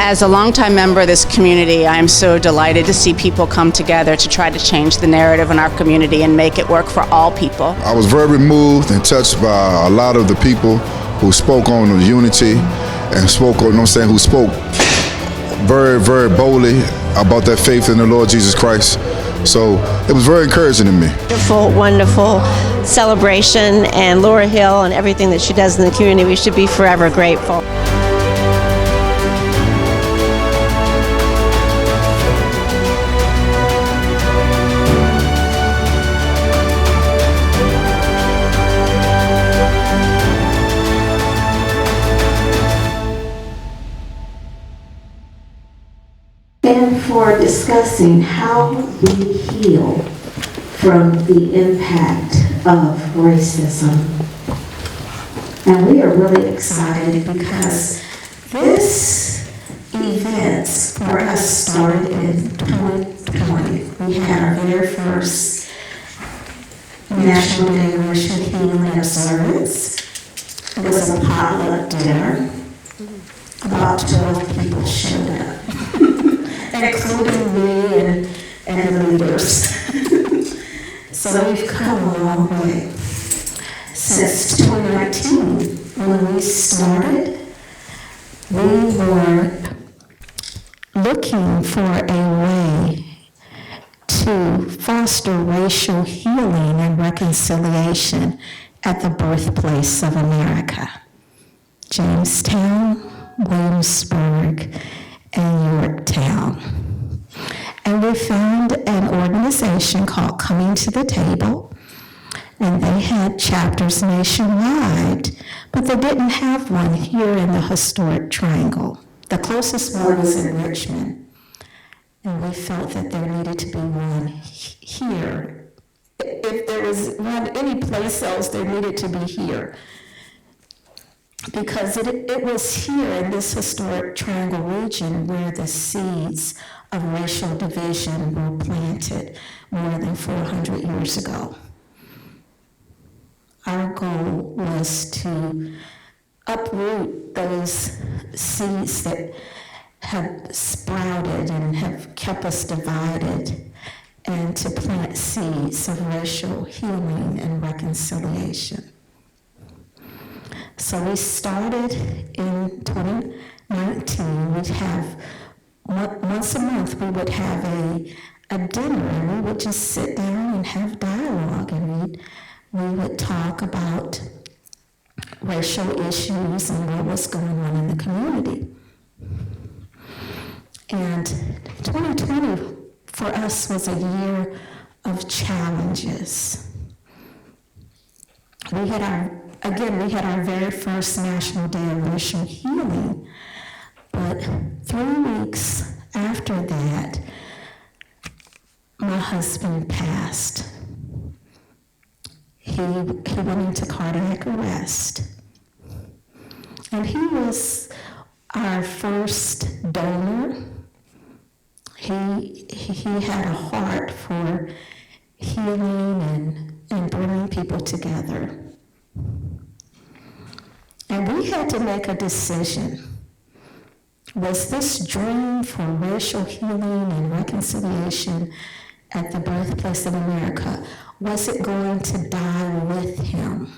As a longtime member of this community, I am so delighted to see people come together to try to change the narrative in our community and make it work for all people. I was very moved and touched by a lot of the people who spoke on the unity and spoke on, who spoke very, very boldly about their faith in the Lord Jesus Christ. So it was very encouraging to me. Wonderful, wonderful celebration, and Laura Hill and everything that she does in the community, we should be forever grateful. And for discussing how we heal from the impact of racism. And we are really excited because this event for us started in 2020. We had our very first National Day of Racial Healing observance. It was a potluck dinner. About 12 people showed up, including me and the leaders. So we've come a long way. Since 2019, when we started, we were looking for a way to foster racial healing and reconciliation at the birthplace of America. Jamestown, Williamsburg, and Yorktown. And we found an organization called Coming to the Table, and they had chapters nationwide, but they didn't have one here in the historic Triangle. The closest one was in Richmond, and we felt that there needed to be one here. If there was one any place else, there needed to be here. Because it was here in this historic Triangle region where the seeds of racial division were planted more than 400 years ago. Our goal was to uproot those seeds that have sprouted and have kept us divided, and to plant seeds of racial healing and reconciliation. So we started in 2019. We'd have, once a month, we would have a dinner, and we would just sit down and have dialogue, and we would talk about racial issues and what was going on in the community. And 2020 for us was a year of challenges. We had our very first National Day of Racial Healing, but 3 weeks after that, my husband passed. He went into cardiac arrest, and he was our first donor. He had a heart for healing and bringing people together. And we had to make a decision. Was this dream for racial healing and reconciliation at the birthplace of America, was it going to die with him?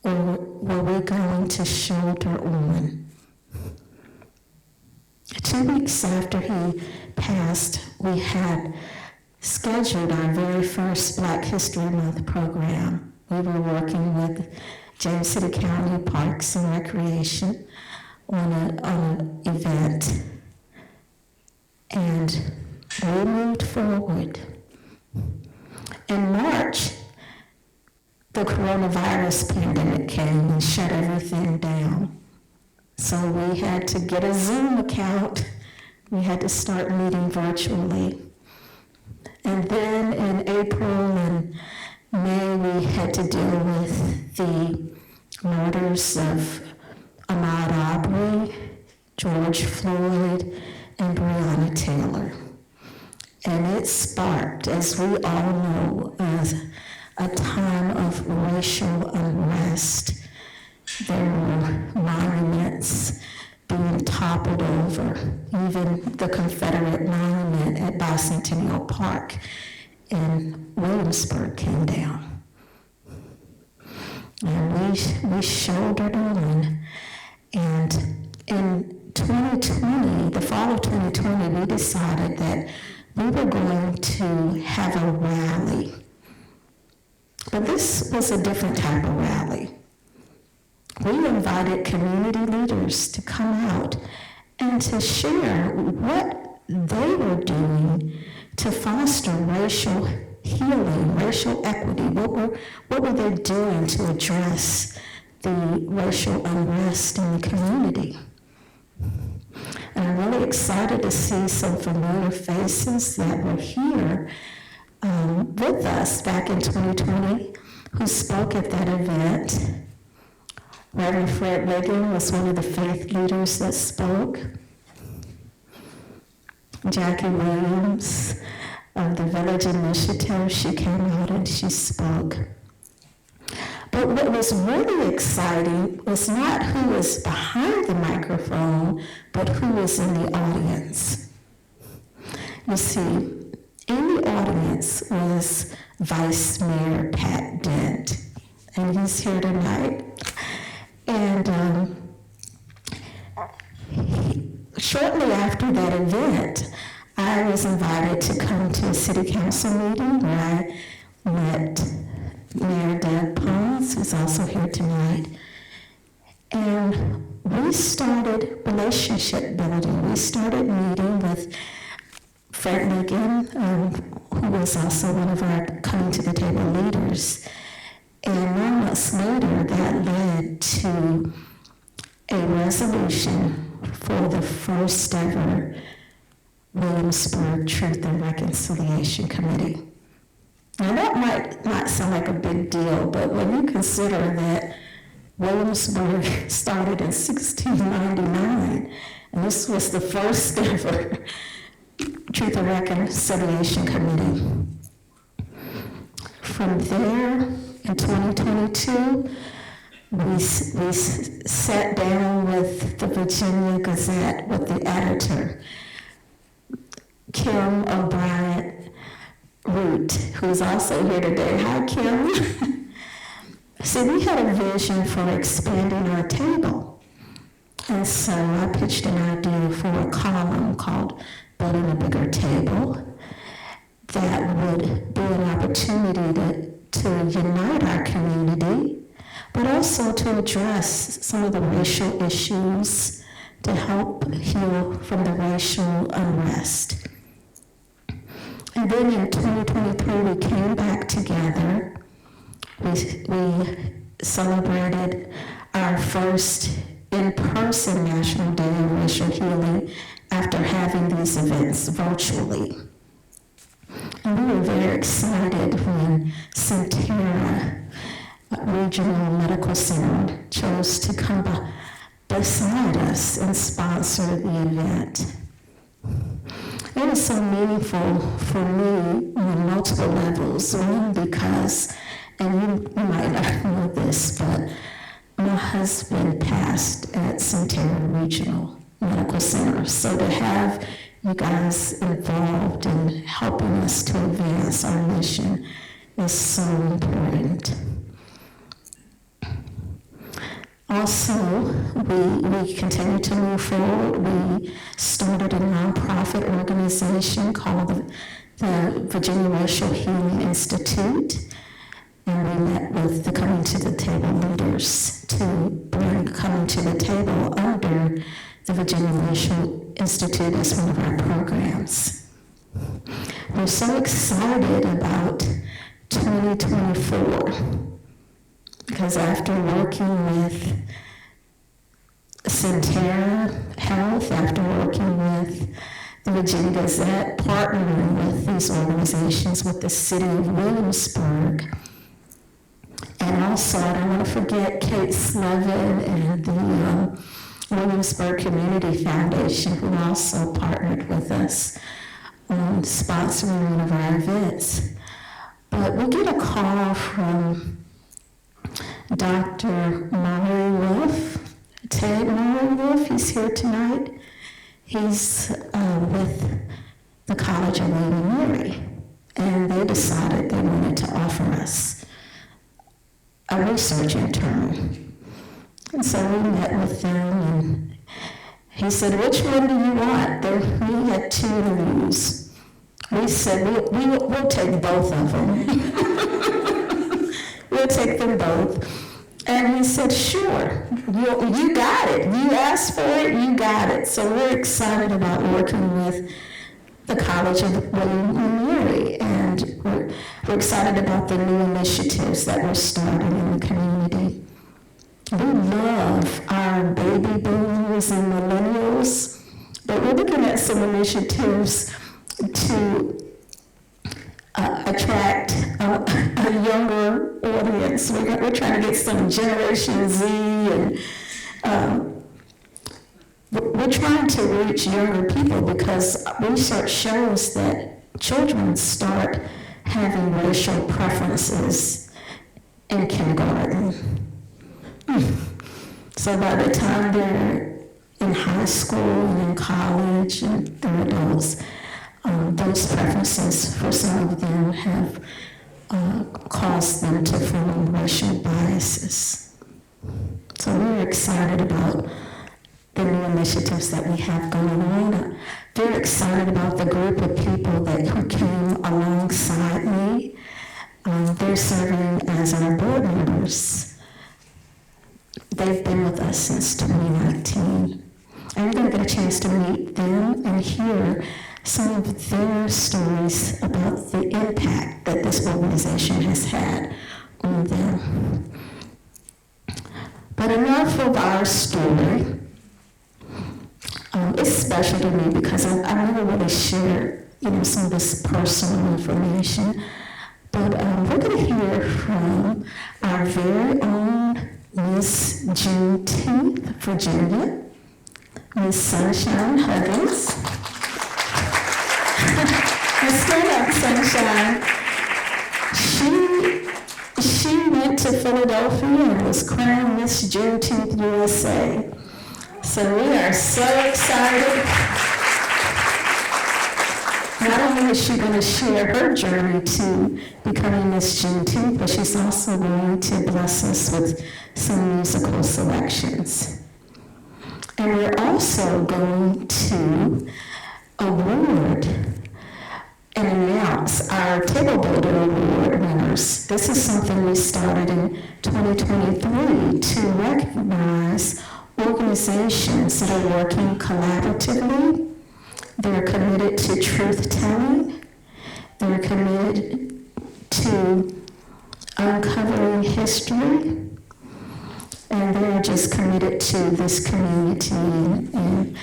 Or were we going to shoulder on? 2 weeks after he passed, we had scheduled our very first Black History Month program. We were working with James City County Parks and Recreation on an event, and we moved forward. In March, the coronavirus pandemic came and shut everything down. So we had to get a Zoom account. We had to start meeting virtually. And then in April and May, we had to deal with the murders of Ahmaud Arbery, George Floyd, and Breonna Taylor. And it sparked, as we all know, a time of racial unrest. There were monuments being torn rock in Williamsburg came down. And we shouldered on. And in 2020, the fall of 2020, we decided that we were going to have a rally. But this was a different type of rally. We invited community leaders to come out and to share what they were doing to foster racial healing, racial equity. What were they doing to address the racial unrest in the community? And I'm really excited to see some familiar faces that were here with us back in 2020 who spoke at that event. Reverend Fred Wiggin was one of the faith leaders that spoke. Jackie Williams of the Village Initiative, she came out and she spoke. But what was really exciting was not who was behind the microphone, but who was in the audience. You see, in the audience was Vice Mayor Pat Dent, and he's here tonight. And shortly after that event, I was invited to come to a city council meeting where I met Mayor Doug Pons, who's also here tonight. And we started relationship building. We started meeting with Fred Wiggin, who was also one of our coming to the table leaders. And 9 months later, that led to a resolution for the first ever Williamsburg Truth and Reconciliation Committee. Now that might not sound like a big deal, but when you consider that Williamsburg started in 1699, and this was the first ever Truth and Reconciliation Committee. From there, in 2022, we sat down with the Virginia Gazette, with the editor, Kim O'Brien Root, who's also here today. Hi, Kim. See, we had a vision for expanding our table. And so I pitched an idea for a column called Building a Bigger Table that would be an opportunity to unite our community, but also to address some of the racial issues to help heal from the racial unrest. And then in 2023, we came back together. We celebrated our first in-person National Day of Racial Healing after having these events virtually. And we were very excited when Centera Regional Medical Center chose to come beside us and sponsor the event. It was so meaningful for me on multiple levels. One, because, and you might not know this, but my husband passed at Centera Regional Medical Center. So to have you guys involved in helping us to advance our mission is so important. Also, we continue to move forward. We started a nonprofit organization called the Virginia Racial Healing Institute, and we met with the Coming to the Table leaders to bring Coming to the Table under the Virginia Racial Institute as one of our programs. We're so excited about 2024 because after working with Centera Health, after working with the Virginia Gazette, partnering with these organizations, with the city of Williamsburg, and also I don't want to forget Kate Slevin and the Williamsburg Community Foundation, who also partnered with us on sponsoring one of our events. But we get a call from Dr. Maury Wolf, Ted Maury Wolf. He's here tonight. He's with the College of Lady Mary. and they decided they wanted to offer us a research intern. And so we met with them, and he said, which one do you want? We had 2 interviews. We said, we'll take both of them. We'll take them both. And he said, sure, you got it. You asked for it, you got it. So we're excited about working with the College of William and Mary, and we're excited about the new initiatives that we're starting in the community. We love our baby boomers and millennials, but we're looking at some initiatives to attract a younger audience. We're trying to get some Generation Z, and we're trying to reach younger people because research shows that children start having racial preferences in kindergarten. So by the time they're in high school and in college and they're adults, those preferences for some of them have caused them to form racial biases. So we're excited about the new initiatives that we have going on. Very excited about the group of people who came alongside me. They're serving as our board members. They've been with us since 2019. And you're going to get a chance to meet them and hear some of their stories about the impact that this organization has had on them. But enough of our story. It's special to me because I never really shared, some of this personal information. But we're going to hear from our very own Miss Juneteenth, Virginia, Miss Sunshine Huggins. Stand up, Sunshine. She went to Philadelphia and was crowned Miss Juneteenth USA. So we are so excited. Not only is she going to share her journey to becoming Miss Juneteenth, but she's also going to bless us with some musical selections. And we're also going to award and announce our Table Builder Award winners. This is something we started in 2023 to recognize organizations that are working collaboratively. They're committed to truth-telling. They're committed to uncovering history. And they're just committed to this community and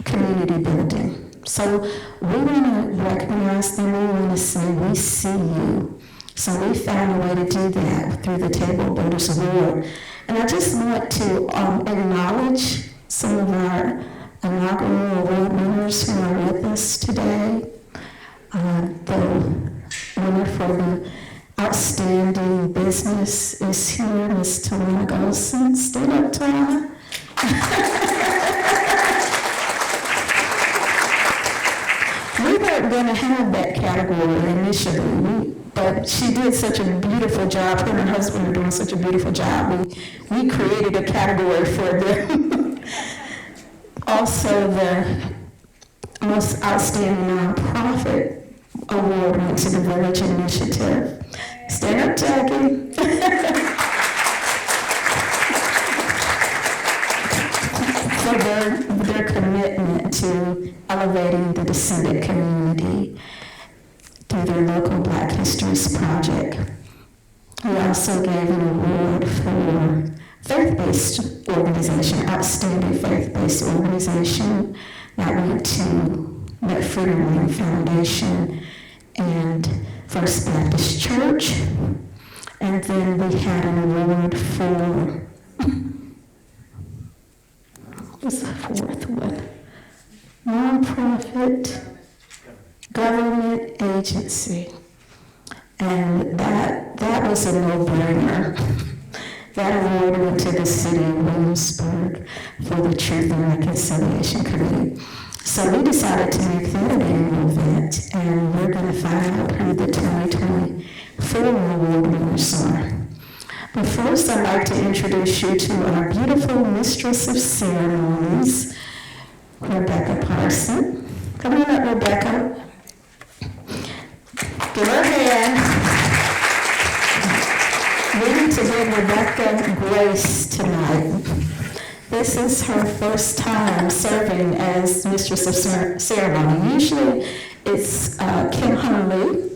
community building. So we want to recognize them. We want to say, we see you. So we found a way to do that through the Table Builders Award. And I just want to acknowledge some of our inaugural award winners who are with us today. The winner for the Outstanding Business is here, Ms. Tawana Golson. Stand up, Tawana. We weren't going to have that category initially, but she did such a beautiful job. Her and her husband are doing such a beautiful job. We created a category for them. Also, the most outstanding nonprofit award went to the Village Initiative. Stand up, Jackie. For their commitment to elevating the descendant community through their local Black Histories Project. We also gave an award for faith-based organization, outstanding faith-based organization that went to the Freedom Lane Foundation and First Baptist Church. And then we had an award for, what's the fourth one? Nonprofit government agency. And that was a no-brainer. That award went to the city of Williamsburg for the Truth and Reconciliation Committee. So we decided to make that an annual event, and we're going to find out who the 2024 award winners are. But first, I'd like to introduce you to our beautiful Mistress of Ceremonies, Rebecca Parson. Come on up, Rebecca. Give her a hand. We need to give Rebecca grace tonight. This is her first time serving as Mistress of Ceremony. Usually it's Kim Hunley.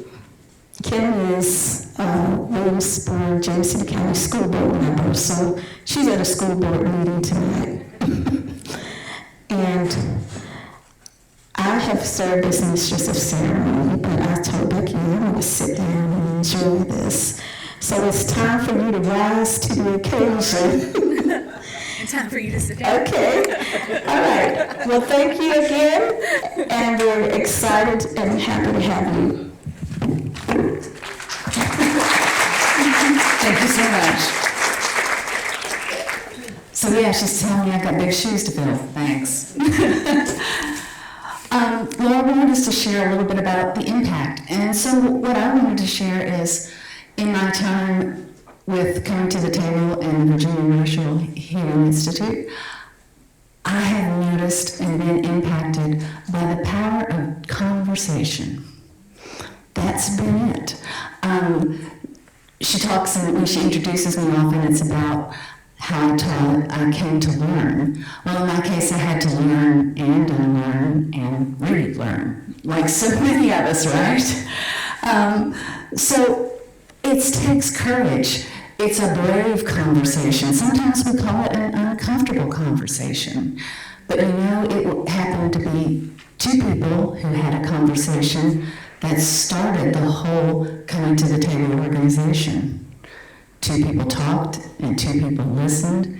Kim is Williamsburg, James City County School Board member, so she's at a school board meeting tonight. And I have served as Mistress of Ceremony, but I told Becky I'm going to sit down and enjoy this. So it's time for you to rise to the occasion. It's time for you to sit down. Okay. All right. Well, thank you again, and we're excited and happy to have you. Thank you so much. So yeah, she's telling me I've got big shoes to fill. Thanks. Well, I wanted us to share a little bit about the impact. And so what I wanted to share is, in my time with Coming to the Table and the Virginia Racial Healing Institute, I have noticed and been impacted by the power of conversation. That's been it. She talks, and when she introduces me often, it's about how I came to learn. Well, in my case, I had to learn and unlearn and relearn, like so many of us, right? So it takes courage. It's a brave conversation. Sometimes we call it an uncomfortable conversation. But you know, it happened to be two people who had a conversation that started the whole Coming to the Table organization. Two people talked, and two people listened,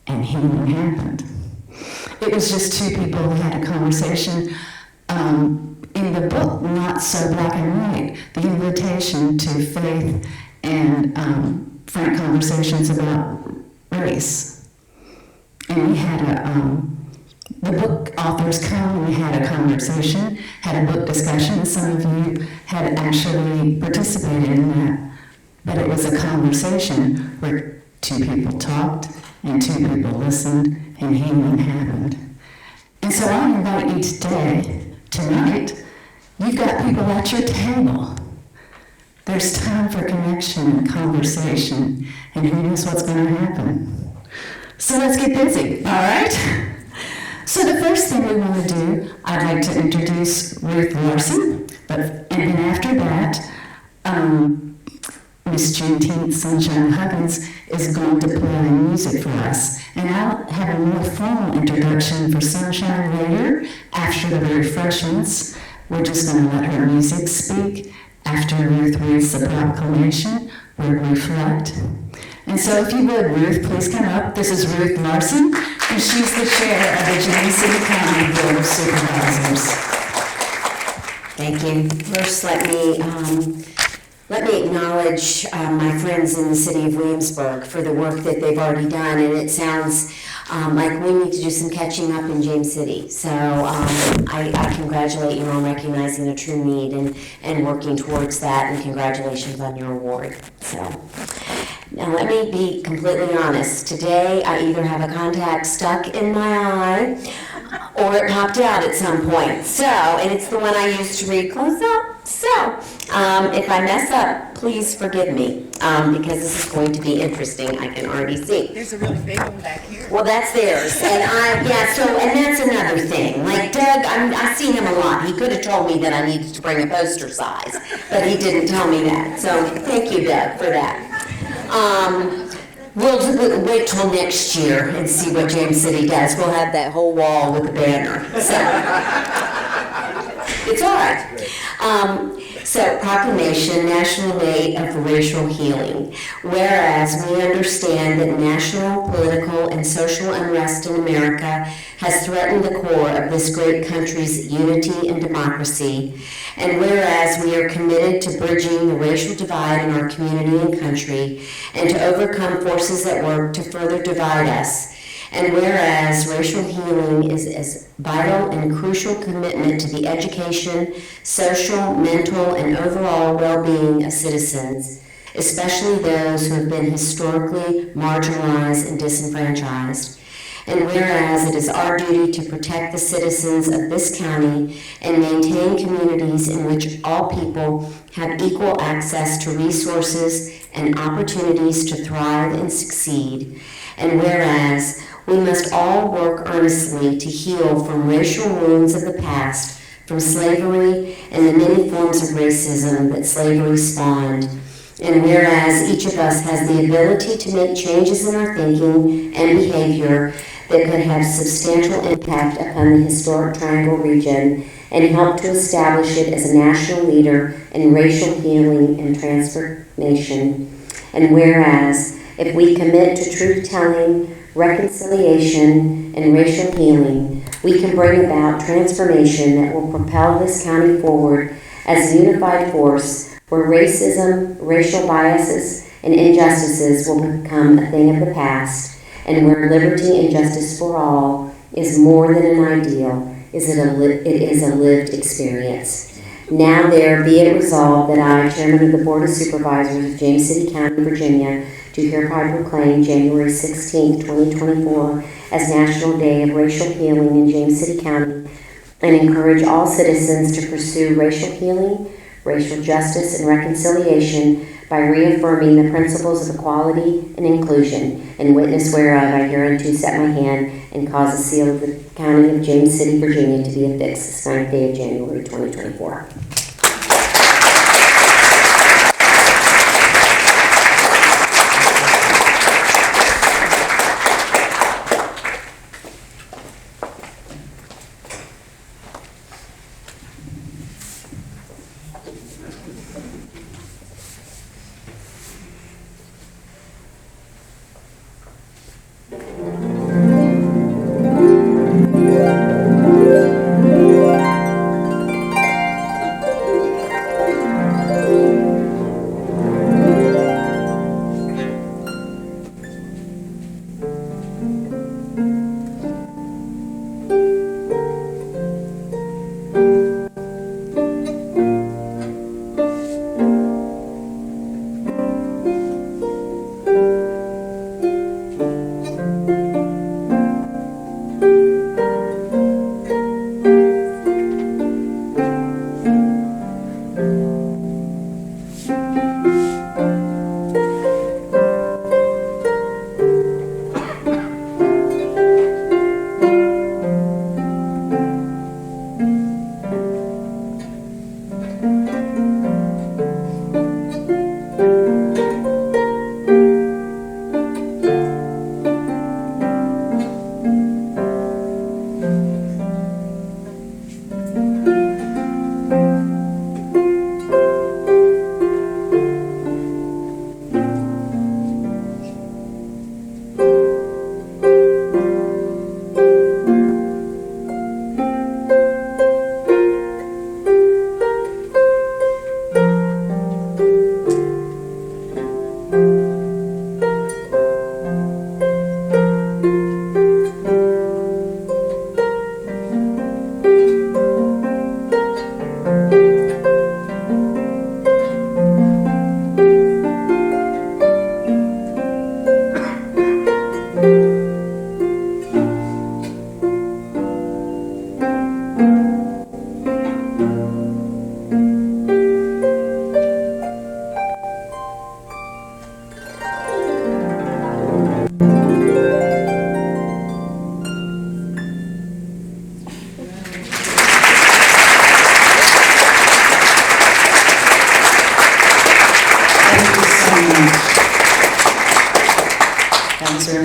and healing happened. It was just two people who had a conversation. In the book, Not So Black and White, the invitation to faith and frank conversations about race. And we had the book authors come, and we had a conversation, had a book discussion, and some of you had actually participated in that. But it was a conversation where two people talked and two people listened, and healing happened. And so I invite you today, tonight, you've got people at your table. There's time for connection and conversation, and who knows what's going to happen. So let's get busy, all right? So the first thing we want to do, I'd like to introduce Ruth Larson, and then after that, Miss Juneteenth Sunshine Huggins is going to play music for us. And I'll have a more formal introduction for Sunshine later, after the refreshments. We're just going to let her music speak. After Ruth reads the proclamation, we'll reflect. And so if you would, Ruth, please come up. This is Ruth Larson, and she's the chair of the James City County Board of Supervisors. Thank you. First, let me acknowledge my friends in the city of Williamsburg for the work that they've already done, and it sounds like we need to do some catching up in James City. So I congratulate you on recognizing a true need and working towards that, and congratulations on your award. So now let me be completely honest. Today I either have a contact stuck in my eye or it popped out at some point. So, and it's the one I used to read close up. So, if I mess up, please forgive me, because this is going to be interesting, I can already see. There's a really big one back here. Well, that's theirs, and and that's another thing. Like Doug, I see him a lot. He could have told me that I needed to bring a poster size, but he didn't tell me that. So, thank you, Doug, for that. We'll wait till next year and see what James City does. We'll have that whole wall with a banner. So, it's all right. So, proclamation, National Day of Racial Healing. Whereas we understand that national, political, and social unrest in America has threatened the core of this great country's unity and democracy, and whereas we are committed to bridging the racial divide in our community and country, and to overcome forces that work to further divide us, And whereas racial healing is as vital and crucial commitment to the education, social, mental, and overall well-being of citizens, especially those who have been historically marginalized and disenfranchised. And whereas it is our duty to protect the citizens of this county and maintain communities in which all people have equal access to resources and opportunities to thrive and succeed. And whereas we must all work earnestly to heal from racial wounds of the past, from slavery and the many forms of racism that slavery spawned. And whereas each of us has the ability to make changes in our thinking and behavior that could have substantial impact upon the historic Triangle region and help to establish it as a national leader in racial healing and transformation. And whereas if we commit to truth-telling, reconciliation, and racial healing, we can bring about transformation that will propel this county forward as a unified force where racism, racial biases, and injustices will become a thing of the past, and where liberty and justice for all is more than an ideal, it is a lived experience. Now there be it resolved that I, Chairman of the Board of Supervisors of James City County, Virginia, do hereby proclaim January 16, 2024 as National Day of Racial Healing in James City County, and encourage all citizens to pursue racial healing, racial justice, and reconciliation by reaffirming the principles of equality and inclusion, in witness whereof I hereunto set my hand and cause the seal of the County of James City, Virginia to be affixed this 9th day of January 2024.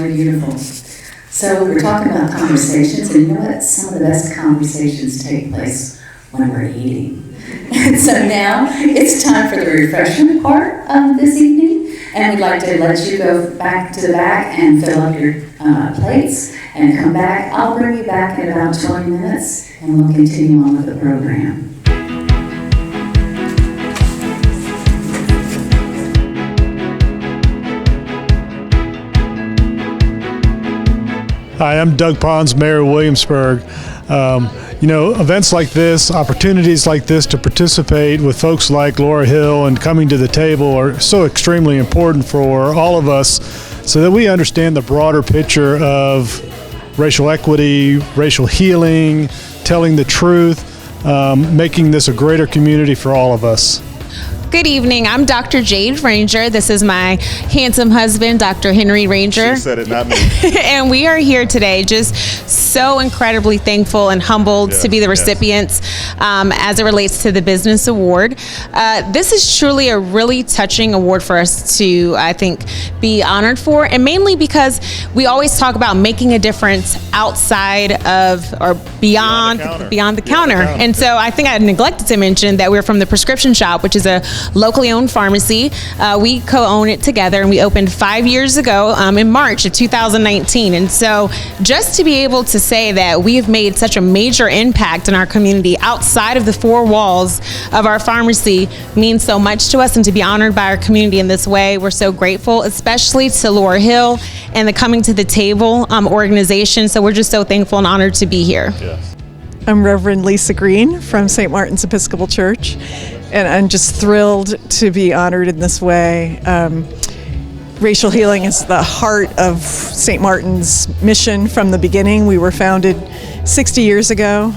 Beautiful. So we're talking about conversations, and you know what? Some of the best conversations take place when we're eating. And so now it's time for the refreshment part of this evening, and we'd like to let you go back to the back and fill up your plates and come back. I'll bring you back in about 20 minutes, and we'll continue on with the program. Hi, I'm Doug Pons, Mayor of Williamsburg. Events like this, opportunities like this to participate with folks like Laura Hill and coming to the table are so extremely important for all of us so that we understand the broader picture of racial equity, racial healing, telling the truth, making this a greater community for all of us. Good evening. I'm Dr. Jade Ranger. This is my handsome husband, Dr. Henry Ranger. She said it, not me. And we are here today just so incredibly thankful and humbled to be the recipients as it relates to the Business Award. This is truly a really touching award for us to, I think, be honored for, and mainly because we always talk about making a difference outside of or beyond the counter. And so I think I neglected to mention that we're from the Prescription Shop, which is a locally owned pharmacy. We co-own it together, and we opened 5 years ago in March of 2019. And so just to be able to say that we have made such a major impact in our community outside of the four walls of our pharmacy means so much to us, and to be honored by our community in this way, we're so grateful, especially to Laura Hill and the Coming to the Table organization. So we're just so thankful and honored to be here. Yes. I'm Reverend Lisa Green from St. Martin's Episcopal Church, and I'm just thrilled to be honored in this way. Racial healing is the heart of St. Martin's mission from the beginning. We were founded 60 years ago,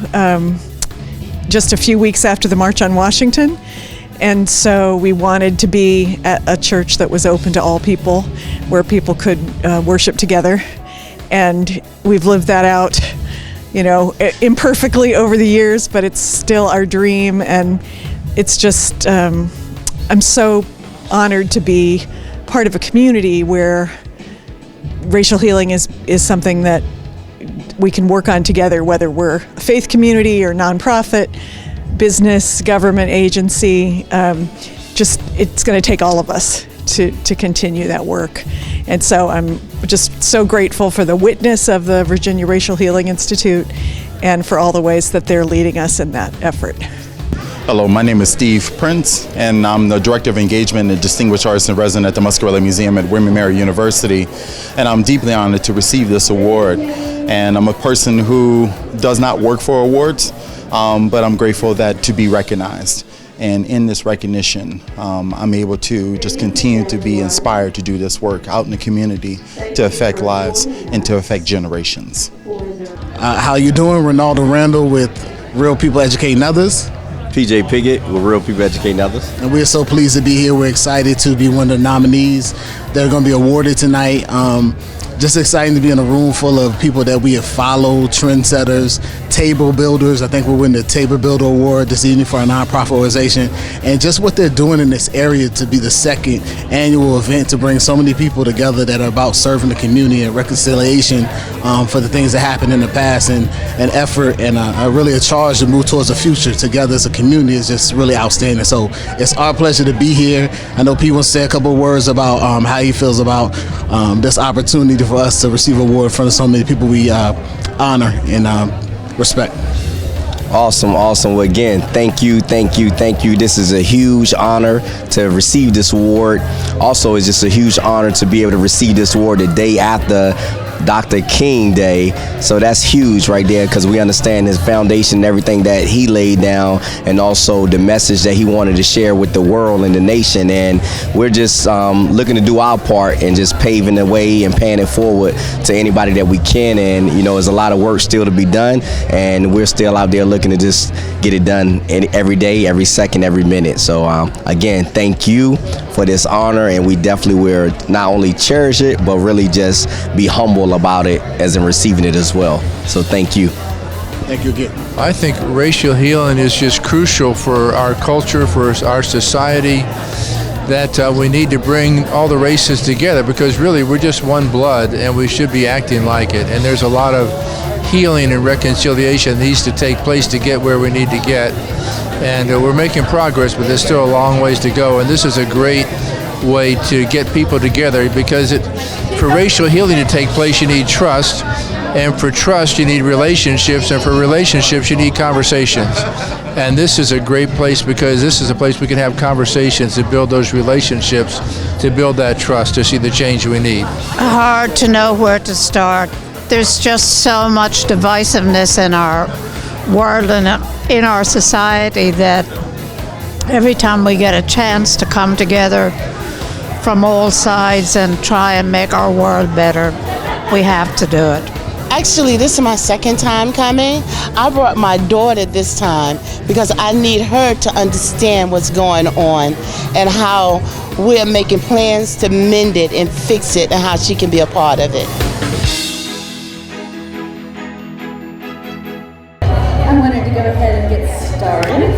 just a few weeks after the March on Washington. And so we wanted to be at a church that was open to all people, where people could worship together. And we've lived that out, imperfectly over the years, but it's still our dream. And it's just, I'm so honored to be part of a community where racial healing is something that we can work on together, whether we're a faith community or nonprofit, business, government agency. It's going to take all of us to continue that work. And so I'm just so grateful for the witness of the Virginia Racial Healing Institute and for all the ways that they're leading us in that effort. Hello, my name is Steve Prince, and I'm the Director of Engagement and Distinguished Artist in Residence at the Muscarella Museum at William & Mary University, and I'm deeply honored to receive this award. And I'm a person who does not work for awards, but I'm grateful that to be recognized. And in this recognition, I'm able to just continue to be inspired to do this work out in the community to affect lives and to affect generations. How you doing? Ronaldo Randall with Real People Educating Others. PJ Piggott with Real People Educating Others. And we're so pleased to be here. We're excited to be one of the nominees that are going to be awarded tonight. Just exciting to be in a room full of people that we have followed, trendsetters, table builders. I think we're winning the Table Builder Award this evening for our nonprofit organization. And just what they're doing in this area to be the second annual event to bring so many people together that are about serving the community and reconciliation for the things that happened in the past, and an effort and really a charge to move towards the future together as a community is just really outstanding. So it's our pleasure to be here. I know Pete wants to say a couple of words about how he feels about this opportunity for us to receive an award from so many people we honor and respect. Awesome. Well, again, thank you. This is a huge honor to receive this award. Also, it's just a huge honor to be able to receive this award the day after Dr. King Day. So that's huge right there, because we understand his foundation and everything that he laid down, and also the message that he wanted to share with the world and the nation. And we're just looking to do our part and just paving the way and paying it forward to anybody that we can. And there's a lot of work still to be done, and we're still out there looking to just get it done every day, every second, every minute. So again, thank you for this honor, and we definitely will not only cherish it, but really just be humble about it as in receiving it as well. So thank you. Thank you again. I think racial healing is just crucial for our culture, for our society, that we need to bring all the races together, because really we're just one blood and we should be acting like it. And there's a lot of healing and reconciliation that needs to take place to get where we need to get. And we're making progress, but there's still a long ways to go. And this is a great way to get people together, because for racial healing to take place, you need trust. And for trust, you need relationships. And for relationships, you need conversations. And this is a great place, because this is a place we can have conversations to build those relationships, to build that trust, to see the change we need. Hard to know where to start. there's just so much divisiveness in our world and in our society that every time we get a chance to come together from all sides and try and make our world better, we have to do it. Actually, this is my second time coming. I brought my daughter this time because I need her to understand what's going on and how we're making plans to mend it and fix it and how she can be a part of it. I wanted to go ahead and get started.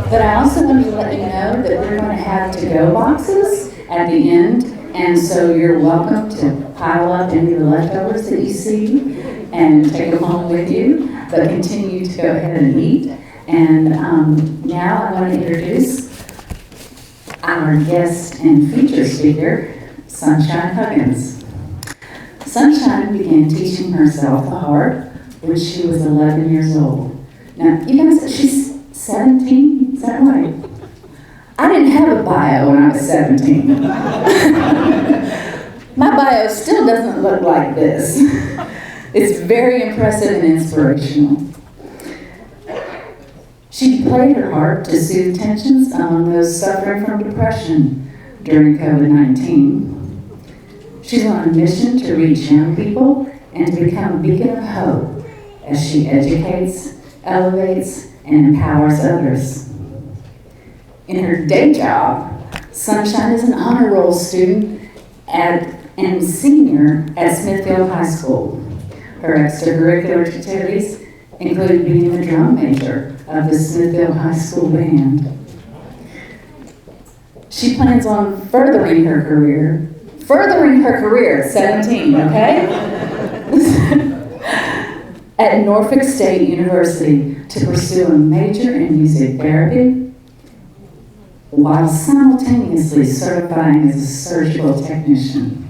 But I also wanted to let you know that we're going to have to-go boxes at the end. And so you're welcome to pile up any of the leftovers that you see and take them home with you, but continue to go ahead and eat. And now I want to introduce our guest and feature speaker, Sunshine Huggins. Sunshine began teaching herself the harp when she was 11 years old. Now, you guys, she's 17, is that right? I didn't have a bio when I was 17. My bio still doesn't look like this. It's very impressive and inspirational. She played her harp to soothe tensions among those suffering from depression during COVID-19. She's on a mission to reach young people and to become a beacon of hope as she educates, elevates, and empowers others. In her day job, Sunshine is an honor roll student and senior at Smithfield High School. Her extracurricular activities include being the drum major of the Smithfield High School band. She plans on furthering her career at 17, okay? At Norfolk State University to pursue a major in music therapy while simultaneously certifying as a surgical technician.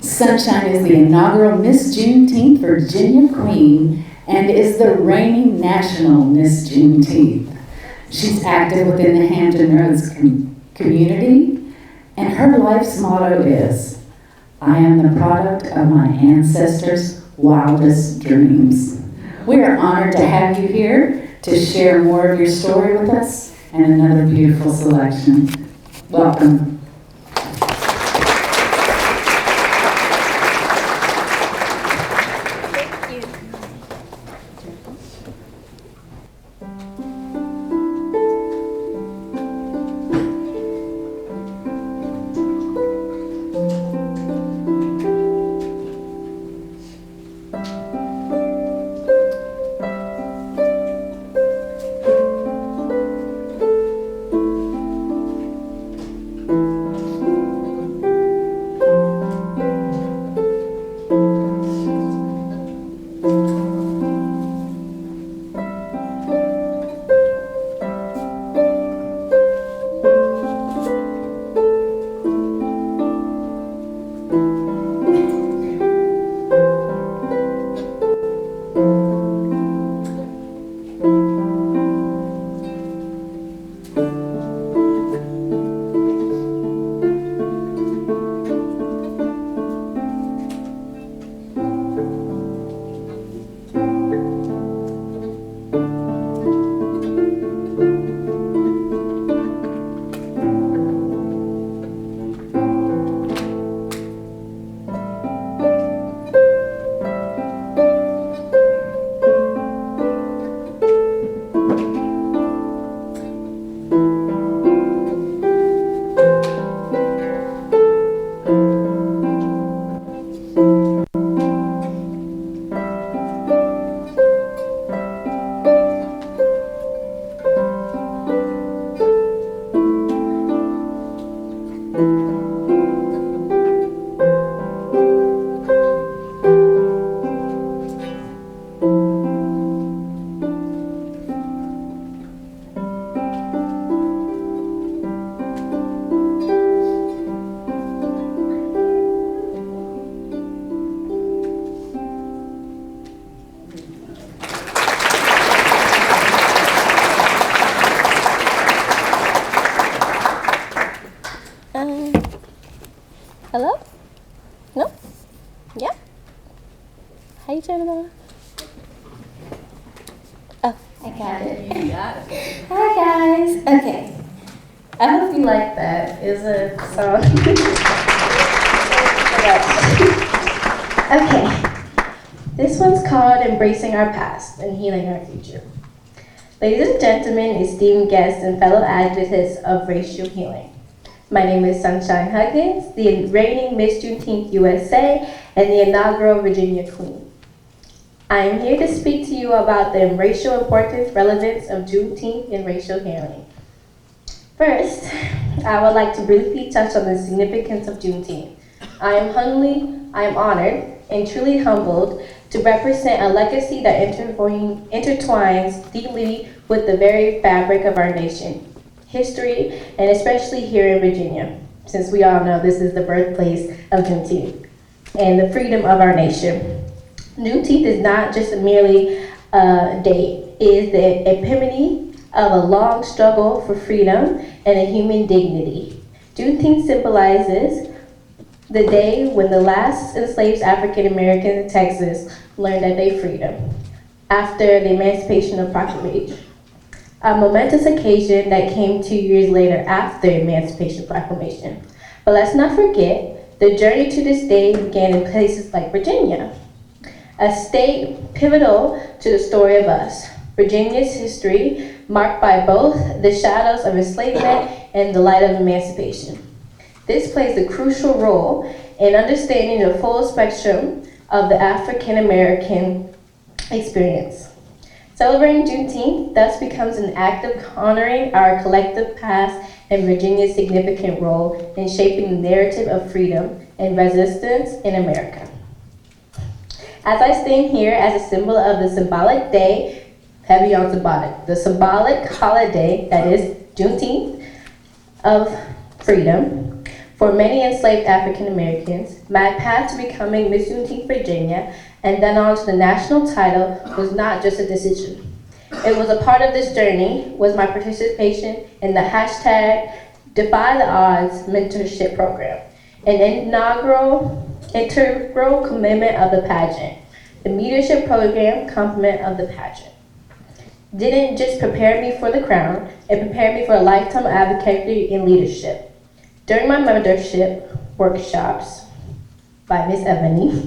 Sunshine is the inaugural Miss Juneteenth Virginia Queen and is the reigning national Miss Juneteenth. She's active within the Hampton Roads community, and her life's motto is, "I am the product of my ancestors' wildest dreams." We are honored to have you here to share more of your story with us and another beautiful selection. Welcome. Hello? No? Yeah? How you turn it on? Oh, I got it. You got it. Hi guys. Okay. I hope you like that. It's a song. Okay. This one's called Embracing Our Past and Healing Our Future. Ladies and gentlemen, esteemed guests and fellow advocates of racial healing. My name is Sunshine Huggins, the reigning Miss Juneteenth USA and the inaugural Virginia Queen. I am here to speak to you about the racial importance, relevance of Juneteenth in racial healing. First, I would like to briefly touch on the significance of Juneteenth. I am honored and truly humbled to represent a legacy that intertwines deeply with the very fabric of our nation, history, and especially here in Virginia, since we all know this is the birthplace of Juneteenth and the freedom of our nation. Juneteenth is not just merely a date, it is the epitome of a long struggle for freedom and a human dignity. Juneteenth symbolizes the day when the last enslaved African Americans in Texas learned of their freedom after the Emancipation Proclamation. A momentous occasion that came 2 years later after Emancipation Proclamation. But let's not forget, the journey to this day began in places like Virginia, a state pivotal to the story of us. Virginia's history marked by both the shadows of enslavement and the light of emancipation. This plays a crucial role in understanding the full spectrum of the African American experience. Celebrating Juneteenth thus becomes an act of honoring our collective past and Virginia's significant role in shaping the narrative of freedom and resistance in America. As I stand here as a symbol of the symbolic day, heavy on symbolic, the symbolic holiday that is Juneteenth of freedom, for many enslaved African Americans, my path to becoming Miss Juneteenth Virginia and then on to the national title was not just a decision. It was a part of this journey was my participation in the hashtag Defy the Odds mentorship program, an integral commitment of the pageant. The mentorship program complement of the pageant didn't just prepare me for the crown, it prepared me for a lifetime of advocacy and leadership. During my mentorship workshops by Miss Ebony,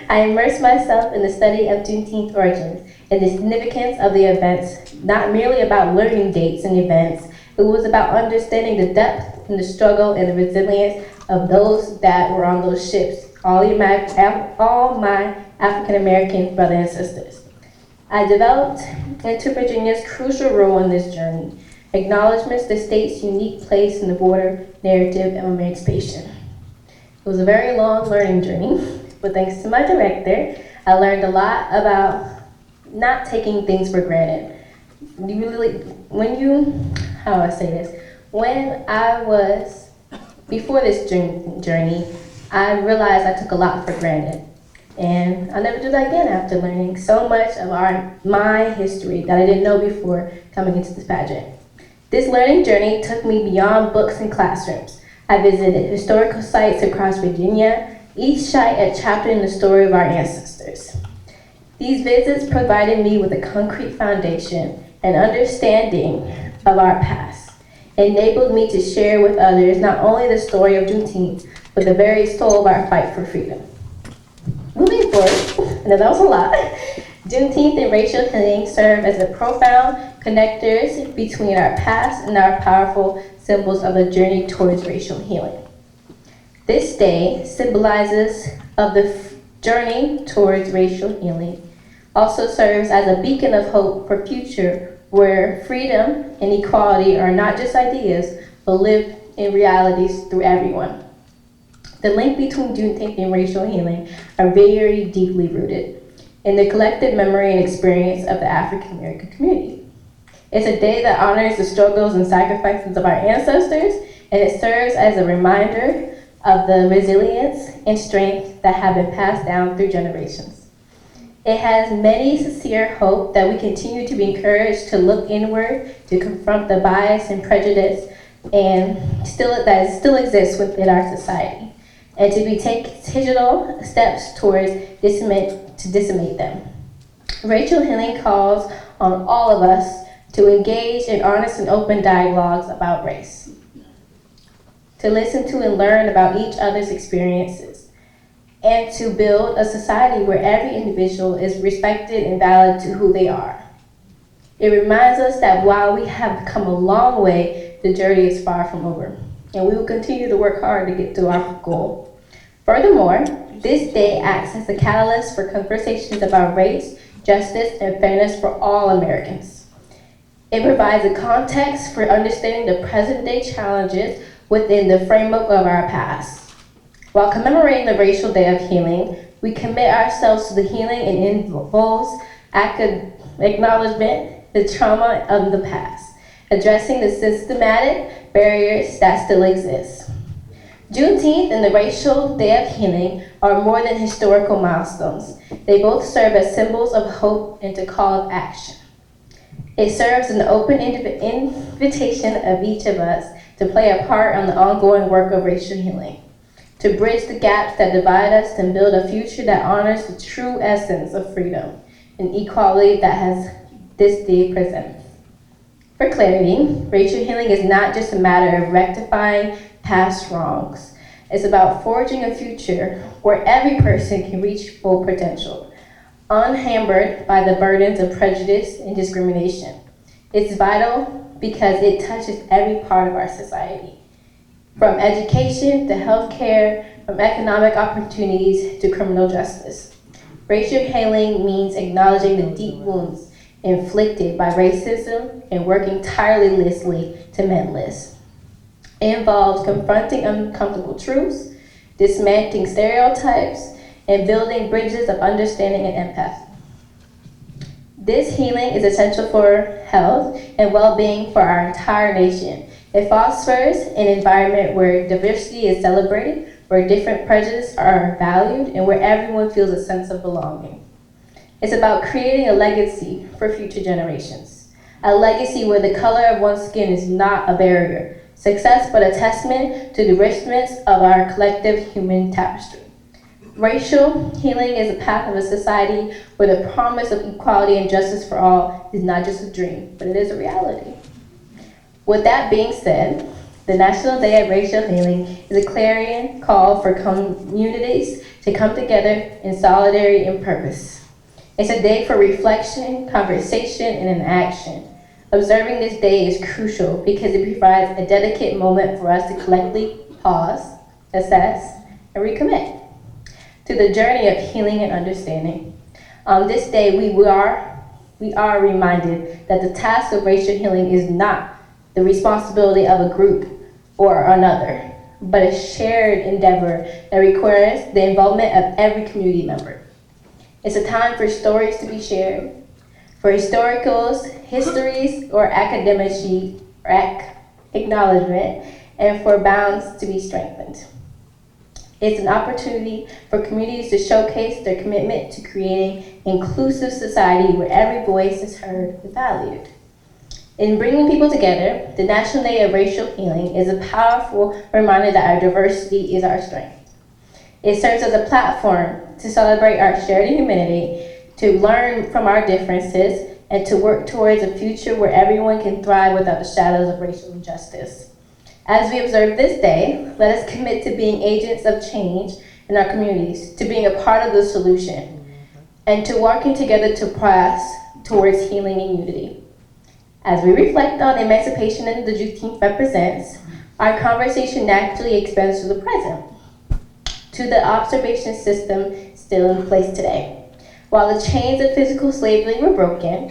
I immersed myself in the study of Juneteenth origins and the significance of the events, not merely about learning dates and events, it was about understanding the depth and the struggle and the resilience of those that were on those ships, all my African American brothers and sisters. I developed into Virginia's crucial role in this journey, acknowledgements the state's unique place in the border narrative of emancipation. It was a very long learning journey, but thanks to my director, I learned a lot about not taking things for granted. Before this journey, I realized I took a lot for granted. And I'll never do that again after learning so much of my history that I didn't know before coming into this pageant. This learning journey took me beyond books and classrooms. I visited historical sites across Virginia, each site a chapter in the story of our ancestors. These visits provided me with a concrete foundation and understanding of our past, enabled me to share with others not only the story of Juneteenth, but the very soul of our fight for freedom. Moving forward, I know that was a lot, Juneteenth and racial healing serve as the profound connectors between our past and our powerful symbols of the journey towards racial healing. This day symbolizes of the journey towards racial healing, also serves as a beacon of hope for future where freedom and equality are not just ideas, but lived in realities through everyone. The link between Juneteenth and racial healing are very deeply rooted in the collective memory and experience of the African American community. It's a day that honors the struggles and sacrifices of our ancestors, and it serves as a reminder of the resilience and strength that have been passed down through generations. It has many sincere hope that we continue to be encouraged to look inward, to confront the bias and prejudice that still exists within our society, and to be taking digital steps towards disseminate them. Racial healing calls on all of us to engage in honest and open dialogues about race, to listen to and learn about each other's experiences, and to build a society where every individual is respected and valued to who they are. It reminds us that while we have come a long way, the journey is far from over, and we will continue to work hard to get to our goal. Furthermore, this day acts as a catalyst for conversations about race, justice, and fairness for all Americans. It provides a context for understanding the present-day challenges within the framework of our past. While commemorating the Racial Day of Healing, we commit ourselves to the healing and involves acknowledgement the trauma of the past, addressing the systematic barriers that still exist. Juneteenth and the Racial Day of Healing are more than historical milestones. They both serve as symbols of hope and a call of action. It serves an open invitation of each of us to play a part on the ongoing work of racial healing, to bridge the gaps that divide us and build a future that honors the true essence of freedom and equality that this day presents. For clarity, racial healing is not just a matter of rectifying past wrongs. It's about forging a future where every person can reach full potential, unhampered by the burdens of prejudice and discrimination. It's vital because it touches every part of our society, from education to healthcare, from economic opportunities to criminal justice. Racial healing means acknowledging the deep wounds inflicted by racism and working tirelessly to mend this. It involves confronting uncomfortable truths, dismantling stereotypes, and building bridges of understanding and empathy. This healing is essential for health and well-being for our entire nation. It fosters an environment where diversity is celebrated, where different prejudices are valued, and where everyone feels a sense of belonging. It's about creating a legacy for future generations, a legacy where the color of one's skin is not a barrier, success but a testament to the richness of our collective human tapestry. Racial healing is a path of a society where the promise of equality and justice for all is not just a dream, but it is a reality. With that being said, the National Day of Racial Healing is a clarion call for communities to come together in solidarity and purpose. It's a day for reflection, conversation, and action. Observing this day is crucial because it provides a dedicated moment for us to collectively pause, assess, and recommit to the journey of healing and understanding. On this day, we are reminded that the task of racial healing is not the responsibility of a group or another, but a shared endeavor that requires the involvement of every community member. It's a time for stories to be shared, for histories, or academic acknowledgement, and for bounds to be strengthened. It's an opportunity for communities to showcase their commitment to creating an inclusive society where every voice is heard and valued. In bringing people together, the National Day of Racial Healing is a powerful reminder that our diversity is our strength. It serves as a platform to celebrate our shared humanity, to learn from our differences, and to work towards a future where everyone can thrive without the shadows of racial injustice. As we observe this day, let us commit to being agents of change in our communities, to being a part of the solution, and to working together to press towards healing and unity. As we reflect on emancipation and the Juneteenth represents, our conversation naturally expands to the present, to the observation system still in place today. While the chains of physical slavery were broken,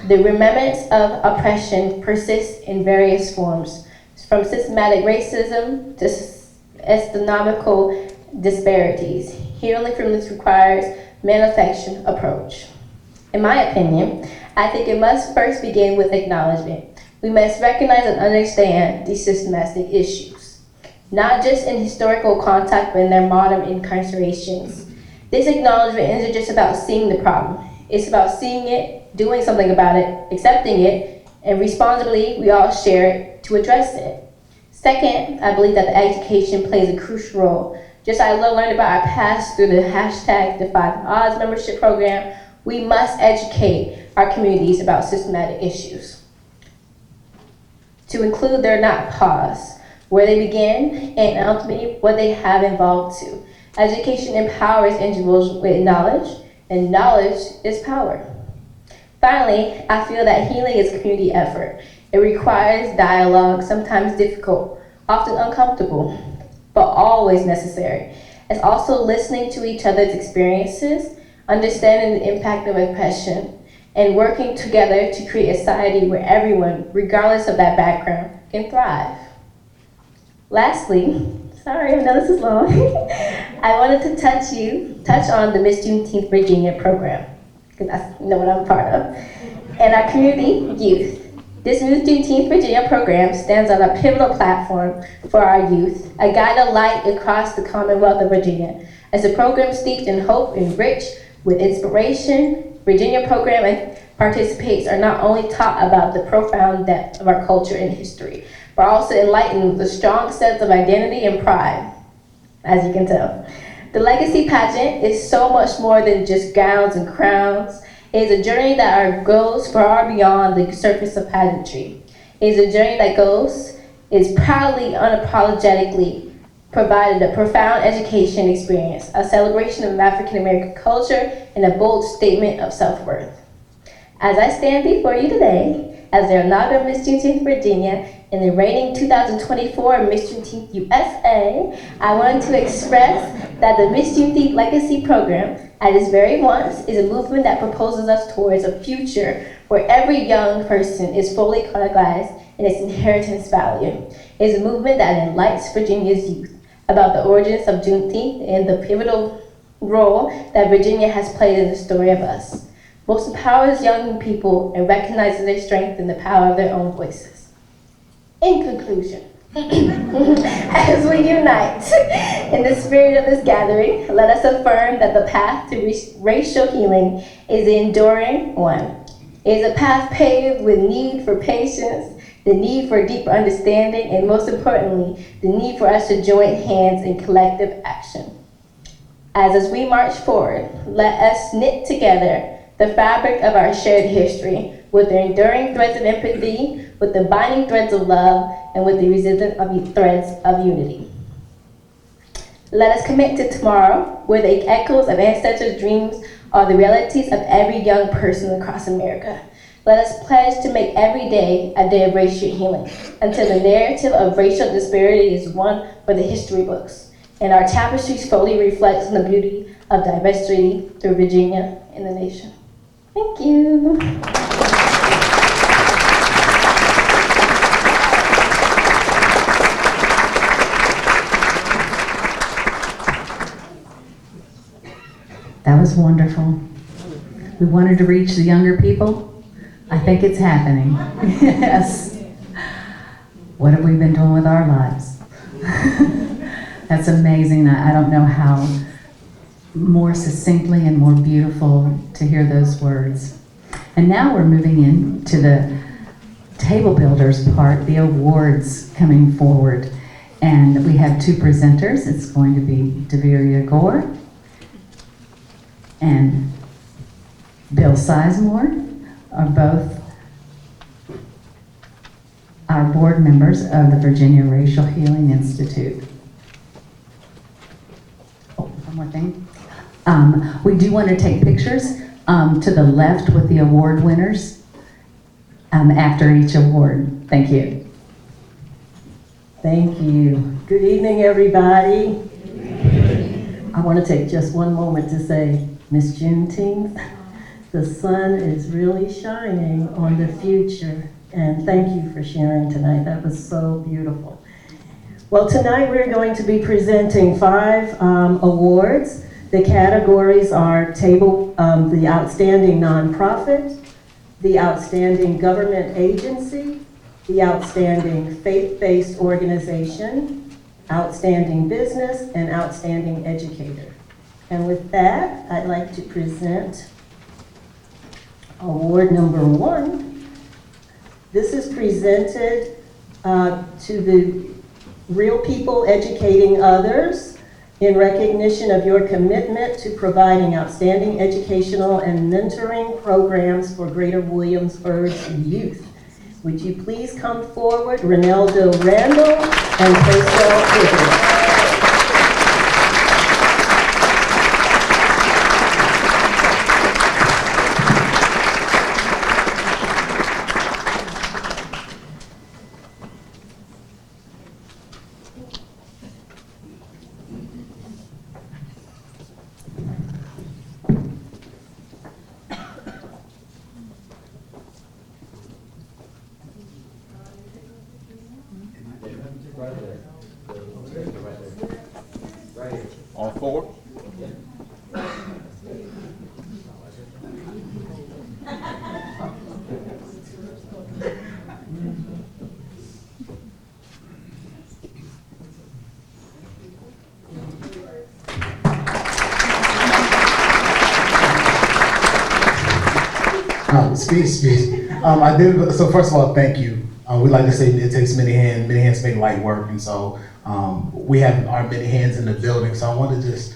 the remnants of oppression persist in various forms, from systematic racism to astronomical disparities. Healing from this requires manufactured approach. In my opinion, I think it must first begin with acknowledgement. We must recognize and understand these systematic issues, not just in historical context, but in their modern incarcerations. This acknowledgement isn't just about seeing the problem. It's about seeing it, doing something about it, accepting it, and responsibly we all share it to address it. Second, I believe that the education plays a crucial role. Just as I learned about our past through the hashtag Defy the Odds membership program, we must educate our communities about systematic issues. To include their not pause, where they begin, and ultimately what they have evolved to. Education empowers individuals with knowledge, and knowledge is power. Finally, I feel that healing is a community effort. It requires dialogue, sometimes difficult, often uncomfortable, but always necessary. It's also listening to each other's experiences, understanding the impact of oppression, and working together to create a society where everyone, regardless of that background, can thrive. Lastly, sorry, I know this is long, I wanted to touch on the Miss Juneteenth Virginia program, because that's what I'm a part of, and our community youth. This Miss Juneteenth Virginia program stands on a pivotal platform for our youth, a guide of light across the Commonwealth of Virginia. As a program steeped in hope and rich with inspiration, Virginia program participants are not only taught about the profound depth of our culture and history, but also enlightened with a strong sense of identity and pride, as you can tell. The Legacy Pageant is so much more than just gowns and crowns. It is a journey that goes far beyond the surface of pageantry. It is a journey that is proudly, unapologetically provided a profound education experience, a celebration of African American culture, and a bold statement of self-worth. As I stand before you today, as the inaugural Miss Juneteenth Virginia and the reigning 2024 Miss Juneteenth USA, I wanted to express that the Miss Juneteenth Legacy Program, at its very once, is a movement that proposes us towards a future where every young person is fully categorized in its inheritance value. It is a movement that enlightens Virginia's youth about the origins of Juneteenth and the pivotal role that Virginia has played in the story of us. Most empowers young people and recognizes their strength and the power of their own voices. In conclusion, as we unite in the spirit of this gathering, let us affirm that the path to racial healing is an enduring one. It is a path paved with need for patience, the need for deeper understanding, and most importantly, the need for us to join hands in collective action. As we march forward, let us knit together the fabric of our shared history with the enduring threads of empathy, with the binding threads of love, and with the resilient threads of unity. Let us commit to tomorrow, where the echoes of ancestors' dreams are the realities of every young person across America. Let us pledge to make every day a day of racial healing, until the narrative of racial disparity is one for the history books, and our tapestry fully reflects on the beauty of diversity through Virginia and the nation. Thank you. That was wonderful. We wanted to reach the younger people. I think it's happening. Yes. What have we been doing with our lives? That's amazing. I don't know how more succinctly and more beautiful to hear those words. And now we're moving into the table builders part, the awards coming forward. And we have two presenters. It's going to be Deveria Gore and Bill Sizemore, are both our board members of the Virginia Racial Healing Institute. Oh, one more thing. We do want to take pictures to the left with the award winners after each award. Thank you. Thank you. Good evening, everybody. I want to take just one moment to say, Miss Juneteenth, the sun is really shining on the future, and thank you for sharing tonight. That was so beautiful. Well, tonight we're going to be presenting 5 awards. The categories are the Outstanding Nonprofit, the Outstanding Government Agency, the Outstanding Faith-Based Organization, Outstanding Business, and Outstanding Educator. And with that, I'd like to present award number 1. This is presented to the Real People Educating Others, in recognition of your commitment to providing outstanding educational and mentoring programs for Greater Williamsburg's youth. Would you please come forward, Reneldo Randall and Purcell Higgins. All four? Speech. I did. So first of all, thank you. We like to say it takes many hands make light work, and so we have our many hands in the building. So I want to just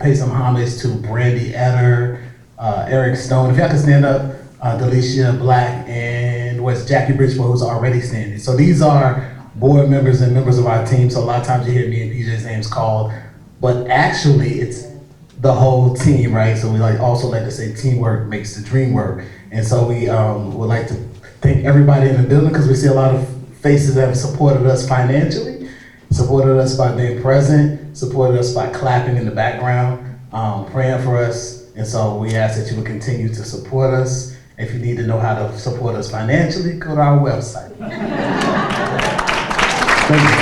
pay some homage to Brandy Etter, Eric Stone. If y'all can stand up, Delicia Black, and what's Jackie Bridgeport, who's already standing. So these are board members and members of our team. So a lot of times you hear me and PJ's names called, but actually it's the whole team, right? So we also like to say teamwork makes the dream work. And so we would like to thank everybody in the building, because we see a lot of faces that have supported us financially, supported us by being present, supported us by clapping in the background, praying for us. And so we ask that you would continue to support us. If you need to know how to support us financially, go to our website. Thank you.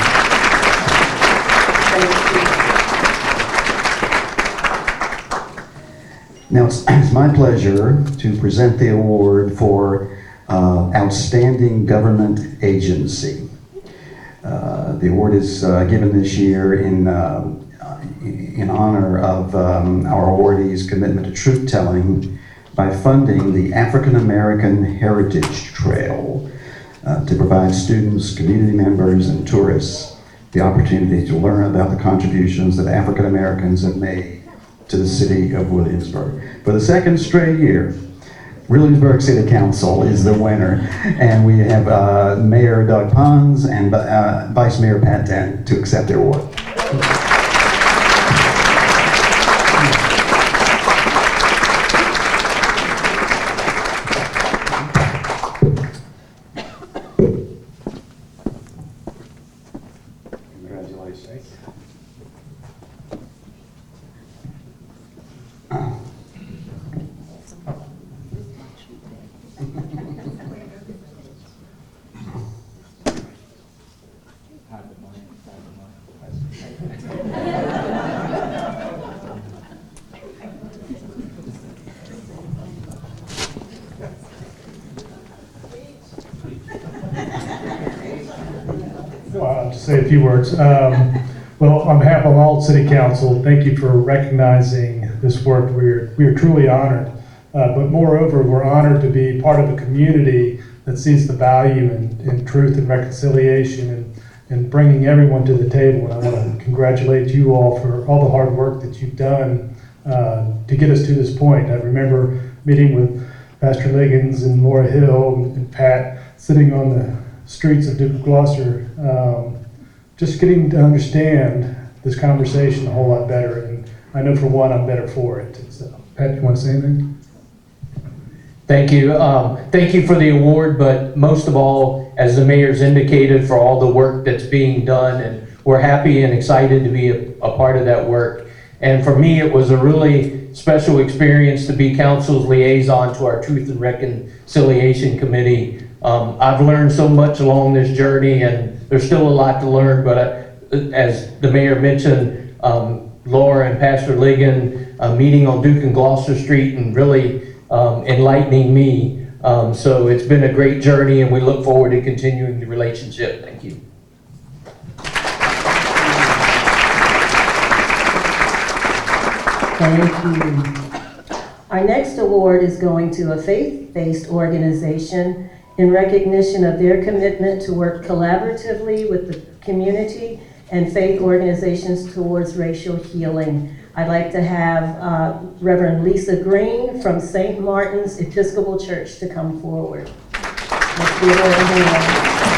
Now, it's my pleasure to present the award for Outstanding Government Agency. The award is given this year in honor of our awardees' commitment to truth-telling by funding the African American Heritage Trail to provide students, community members, and tourists the opportunity to learn about the contributions that African Americans have made to the city of Williamsburg. For the second straight year, Williamsburg City Council is the winner, and we have Mayor Doug Pons and Vice Mayor Pat Dent to accept their award. Congratulations. I'll just say a few words. Well, on behalf of all City Council, thank you for recognizing this work. We are truly honored. But moreover, we're honored to be part of a community that sees the value in truth and reconciliation and bringing everyone to the table. And I want to congratulate you all for all the hard work that you've done to get us to this point. I remember meeting with Pastor Liggins and Laura Hill and Pat sitting on the streets of Duke of Gloucester, just getting to understand this conversation a whole lot better. And I know for one, I'm better for it. So, Pat, you want to say anything? Thank you. Thank you for the award, but most of all, as the mayor's indicated, for all the work that's being done, and we're happy and excited to be a part of that work. And for me, it was a really special experience to be council's liaison to our Truth and Reconciliation Committee. I've learned so much along this journey, and there's still a lot to learn, but as the mayor mentioned, Laura and Pastor Ligon meeting on Duke and Gloucester Street and really enlightening me. So it's been a great journey, and we look forward to continuing the relationship. Thank you. Thank you. Our next award is going to a faith-based organization in recognition of their commitment to work collaboratively with the community and faith organizations towards racial healing. I'd like to have Reverend Lisa Green from St. Martin's Episcopal Church to come forward. Let's give her a hand.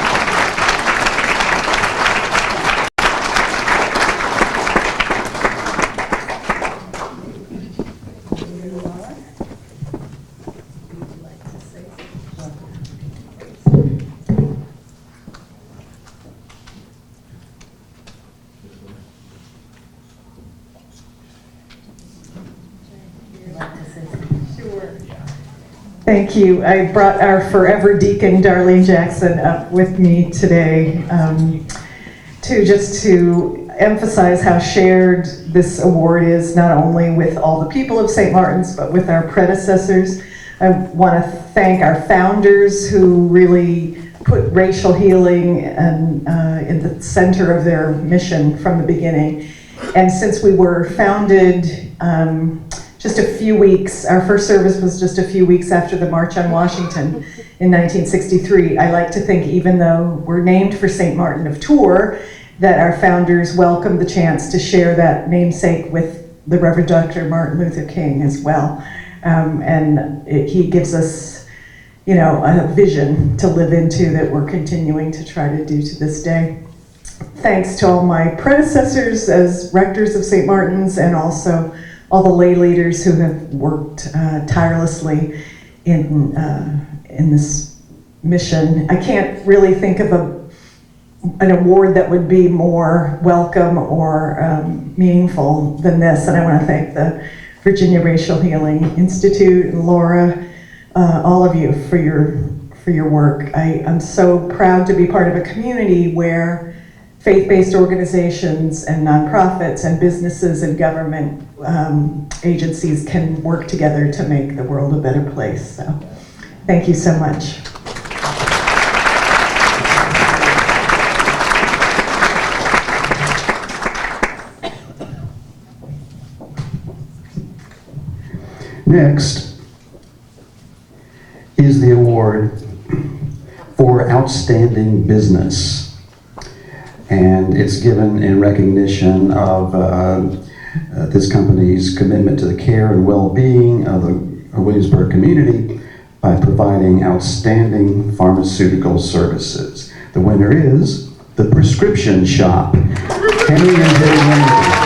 Thank you. I brought our forever deacon, Darlene Jackson, up with me today to emphasize how shared this award is, not only with all the people of St. Martin's, but with our predecessors. I want to thank our founders who really put racial healing in the center of their mission from the beginning. And since we were founded just a few weeks, our first service was just a few weeks after the March on Washington in 1963. I like to think, even though we're named for St. Martin of Tours, that our founders welcomed the chance to share that namesake with the Reverend Dr. Martin Luther King as well. He gives us, a vision to live into that we're continuing to try to do to this day. Thanks to all my predecessors as rectors of St. Martin's, and also all the lay leaders who have worked tirelessly in this mission. I can't really think of an award that would be more welcome or meaningful than this, and I want to thank the Virginia Racial Healing Institute and Laura, all of you for your work. I'm so proud to be part of a community where faith-based organizations and nonprofits and businesses and government agencies can work together to make the world a better place. So, thank you so much. Next is the award for Outstanding Business. And it's given in recognition of this company's commitment to the care and well-being of the Williamsburg community by providing outstanding pharmaceutical services. The winner is The Prescription Shop. Henry and Jay Wendy.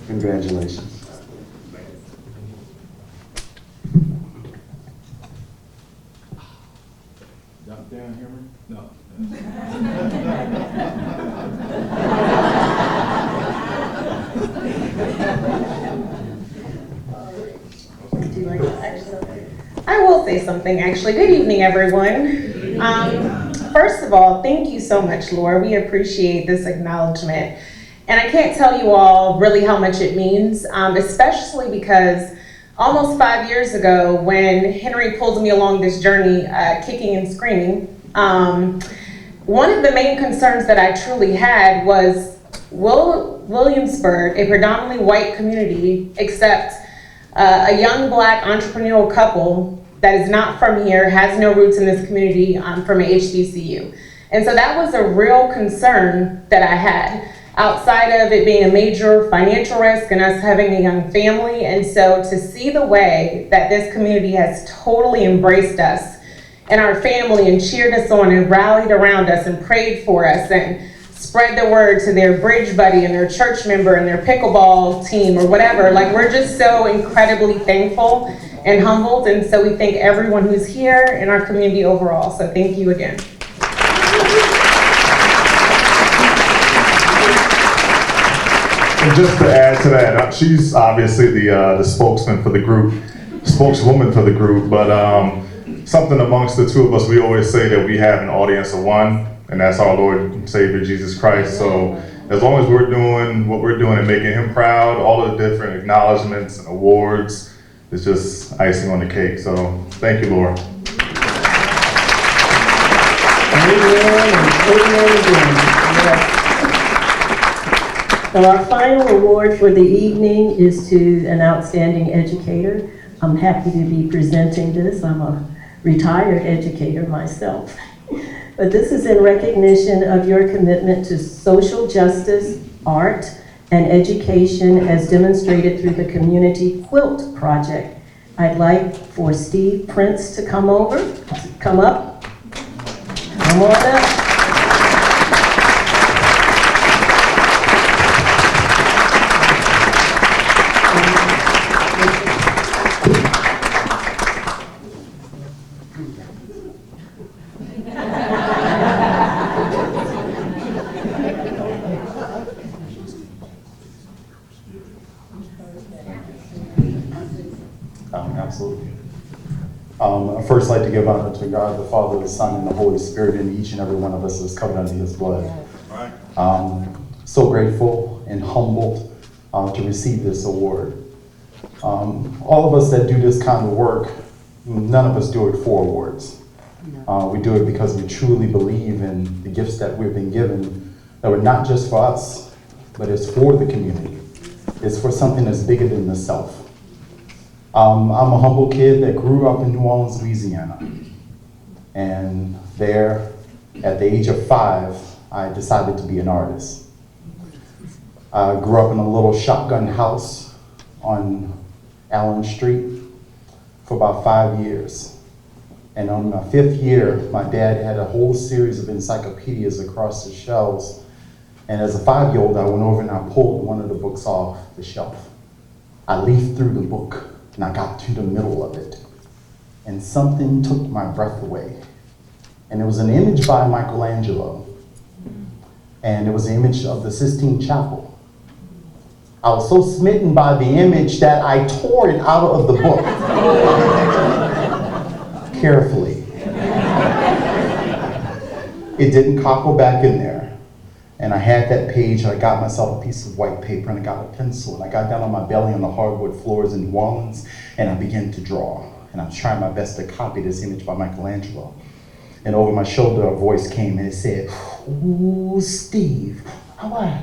Congratulations. Down here, no. I will say something, actually. Good evening, everyone. First of all, thank you so much, Laura. We appreciate this acknowledgement. And I can't tell you all really how much it means, especially because almost 5 years ago, when Henry pulled me along this journey, kicking and screaming, one of the main concerns that I truly had was, will Williamsburg, a predominantly white community, accept a young Black entrepreneurial couple that is not from here, has no roots in this community, from a HBCU? And so that was a real concern that I had, outside of it being a major financial risk and us having a young family. And so to see the way that this community has totally embraced us and our family and cheered us on and rallied around us and prayed for us and spread the word to their bridge buddy and their church member and their pickleball team or whatever, like, we're just so incredibly thankful and humbled. And so we thank everyone who's here in our community overall. So thank you again. And just to add to that, she's obviously the spokesman for the group, spokeswoman for the group, but something amongst the two of us, we always say that we have an audience of one, and that's our Lord and Savior, Jesus Christ. So as long as we're doing what we're doing and making him proud, all of the different acknowledgements and awards, it's just icing on the cake. So thank you, Laura. Amen and amen again. Yes. So our final award for the evening is to an outstanding educator. I'm happy to be presenting this. I'm a retired educator myself. But this is in recognition of your commitment to social justice, art, and education as demonstrated through the Community Quilt Project. I'd like for Steve Prince to come up. Come on up. Absolutely. I'd first like to give honor to God, the Father, the Son, and the Holy Spirit, and each and every one of us is covered under His blood. So grateful and humbled to receive this award. All of us that do this kind of work, none of us do it for awards. We do it because we truly believe in the gifts that we've been given, that were not just for us, but it's for the community. It's for something that's bigger than the self. I'm a humble kid that grew up in New Orleans, Louisiana. And there, at the age of 5, I decided to be an artist. I grew up in a little shotgun house on Allen Street for about 5 years. And on my 5th year, my dad had a whole series of encyclopedias across the shelves. And as a 5-year-old, I went over and I pulled one of the books off the shelf. I leafed through the book. And I got to the middle of it, and something took my breath away. And it was an image by Michelangelo, and it was an image of the Sistine Chapel. I was so smitten by the image that I tore it out of the book, carefully. It didn't cockle back in there. And I had that page, and I got myself a piece of white paper, and I got a pencil, and I got down on my belly on the hardwood floors in New Orleans, and I began to draw. And I was trying my best to copy this image by Michelangelo. And over my shoulder, a voice came, and it said, "Ooh, Steve, what?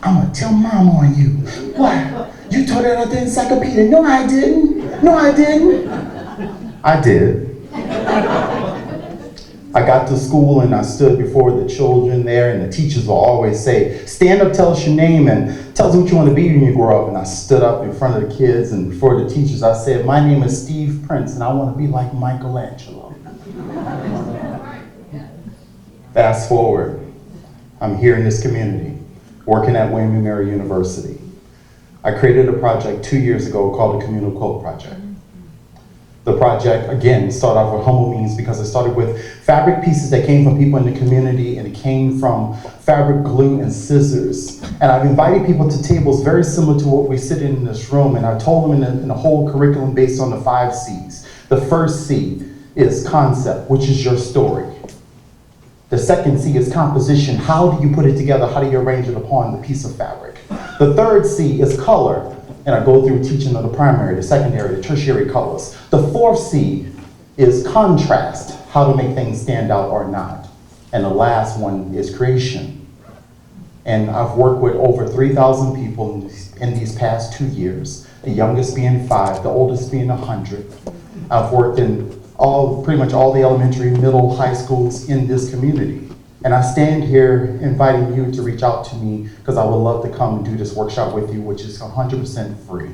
I'm gonna tell Mama on you. What? You tore that out the encyclopedia?" "No, I didn't. No, I didn't." I did. I got to school and I stood before the children there, and the teachers will always say, "Stand up, tell us your name, and tell us what you want to be when you grow up." And I stood up in front of the kids and before the teachers, I said, "My name is Steve Prince, and I want to be like Michelangelo." Fast forward, I'm here in this community, working at William and Mary University. I created a project 2 years ago called the Communal Quilt Project. The project, again, started off with humble means because it started with fabric pieces that came from people in the community, and it came from fabric glue and scissors. And I've invited people to tables very similar to what we sit in this room, and I told them in the whole curriculum based on the 5 C's. The first C is concept, which is your story. The second C is composition. How do you put it together? How do you arrange it upon the piece of fabric? The third C is color. And I go through teaching of the primary, the secondary, the tertiary colors. The fourth C is contrast, how to make things stand out or not. And the last one is creation. And I've worked with over 3,000 people in these past 2 years, the youngest being 5, the oldest being 100. I've worked in pretty much all the elementary, middle, high schools in this community. And I stand here inviting you to reach out to me because I would love to come and do this workshop with you, which is 100% free.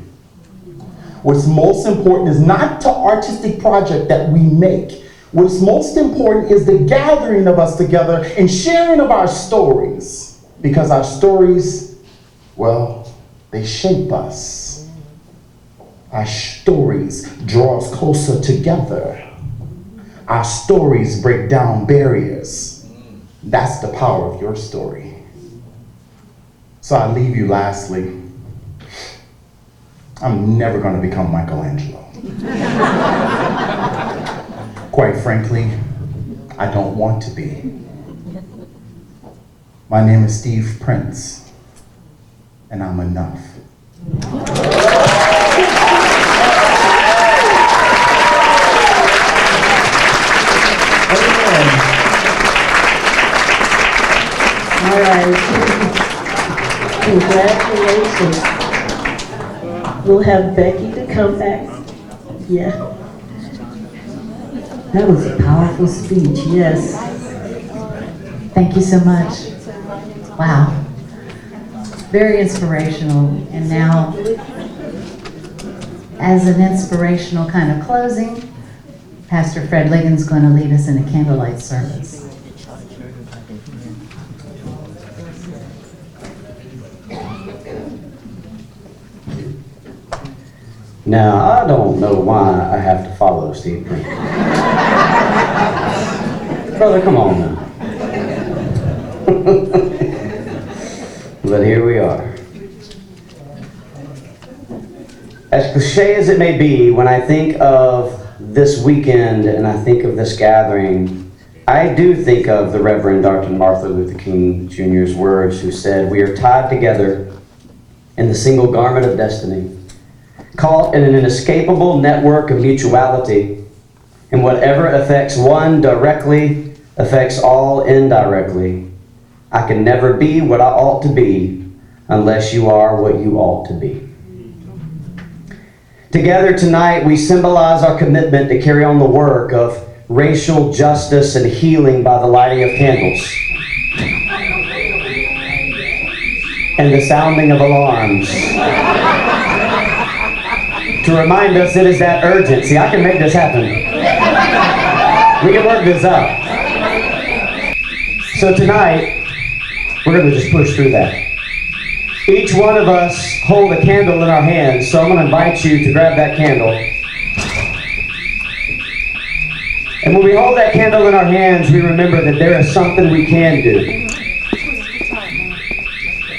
What's most important is not the artistic project that we make. What's most important is the gathering of us together and sharing of our stories. Because our stories, well, they shape us. Our stories draw us closer together. Our stories break down barriers. That's the power of your story. So I leave you lastly. I'm never going to become Michelangelo. Quite frankly, I don't want to be. My name is Steve Prince, and I'm enough. Amen. All right. Congratulations. We'll have Becky to come back. Yeah. That was a powerful speech. Yes. Thank you so much. Wow. Very inspirational. And now, as an inspirational kind of closing, Pastor Fred Ligon's going to lead us in a candlelight service. Now, I don't know why I have to follow Steve Prince. Brother, come on now. But here we are. As cliche as it may be, when I think of this weekend and I think of this gathering, I do think of the Reverend Dr. Martin Luther King Jr.'s words, who said, "We are tied together in the single garment of destiny, caught in an inescapable network of mutuality, and whatever affects one directly affects all indirectly. I can never be what I ought to be unless you are what you ought to be." Together tonight, we symbolize our commitment to carry on the work of racial justice and healing by the lighting of candles and the sounding of alarms to remind us it is that urgent. See, I can make this happen. We can work this out. So tonight, we're going to just push through that. Each one of us hold a candle in our hands, so I'm going to invite you to grab that candle. And when we hold that candle in our hands, we remember that there is something we can do.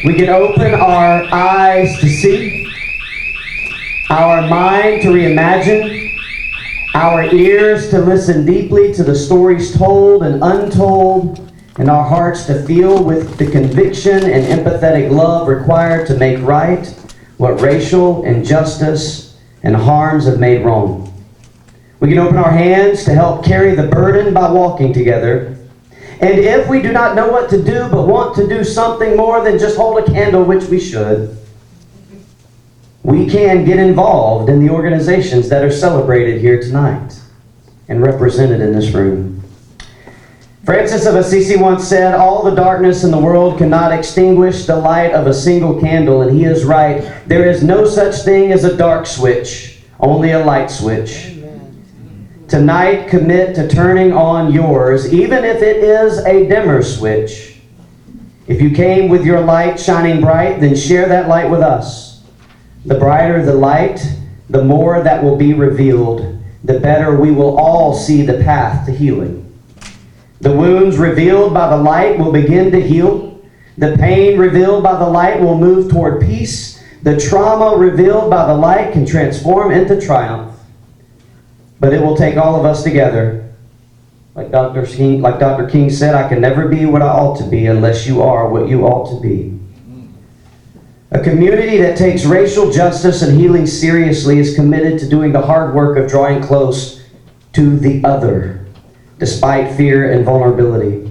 We can open our eyes to see, our mind to reimagine, our ears to listen deeply to the stories told and untold, and our hearts to feel with the conviction and empathetic love required to make right what racial injustice and harms have made wrong. We can open our hands to help carry the burden by walking together. And if we do not know what to do but want to do something more than just hold a candle, which we should, we can get involved in the organizations that are celebrated here tonight and represented in this room. Francis of Assisi once said, "All the darkness in the world cannot extinguish the light of a single candle," and he is right. There is no such thing as a dark switch, only a light switch. Tonight, commit to turning on yours, even if it is a dimmer switch. If you came with your light shining bright, then share that light with us. The brighter the light, the more that will be revealed, the better we will all see the path to healing. The wounds revealed by the light will begin to heal. The pain revealed by the light will move toward peace. The trauma revealed by the light can transform into triumph. But it will take all of us together. Like Dr. King said, "I can never be what I ought to be unless you are what you ought to be." A community that takes racial justice and healing seriously is committed to doing the hard work of drawing close to the other, despite fear and vulnerability.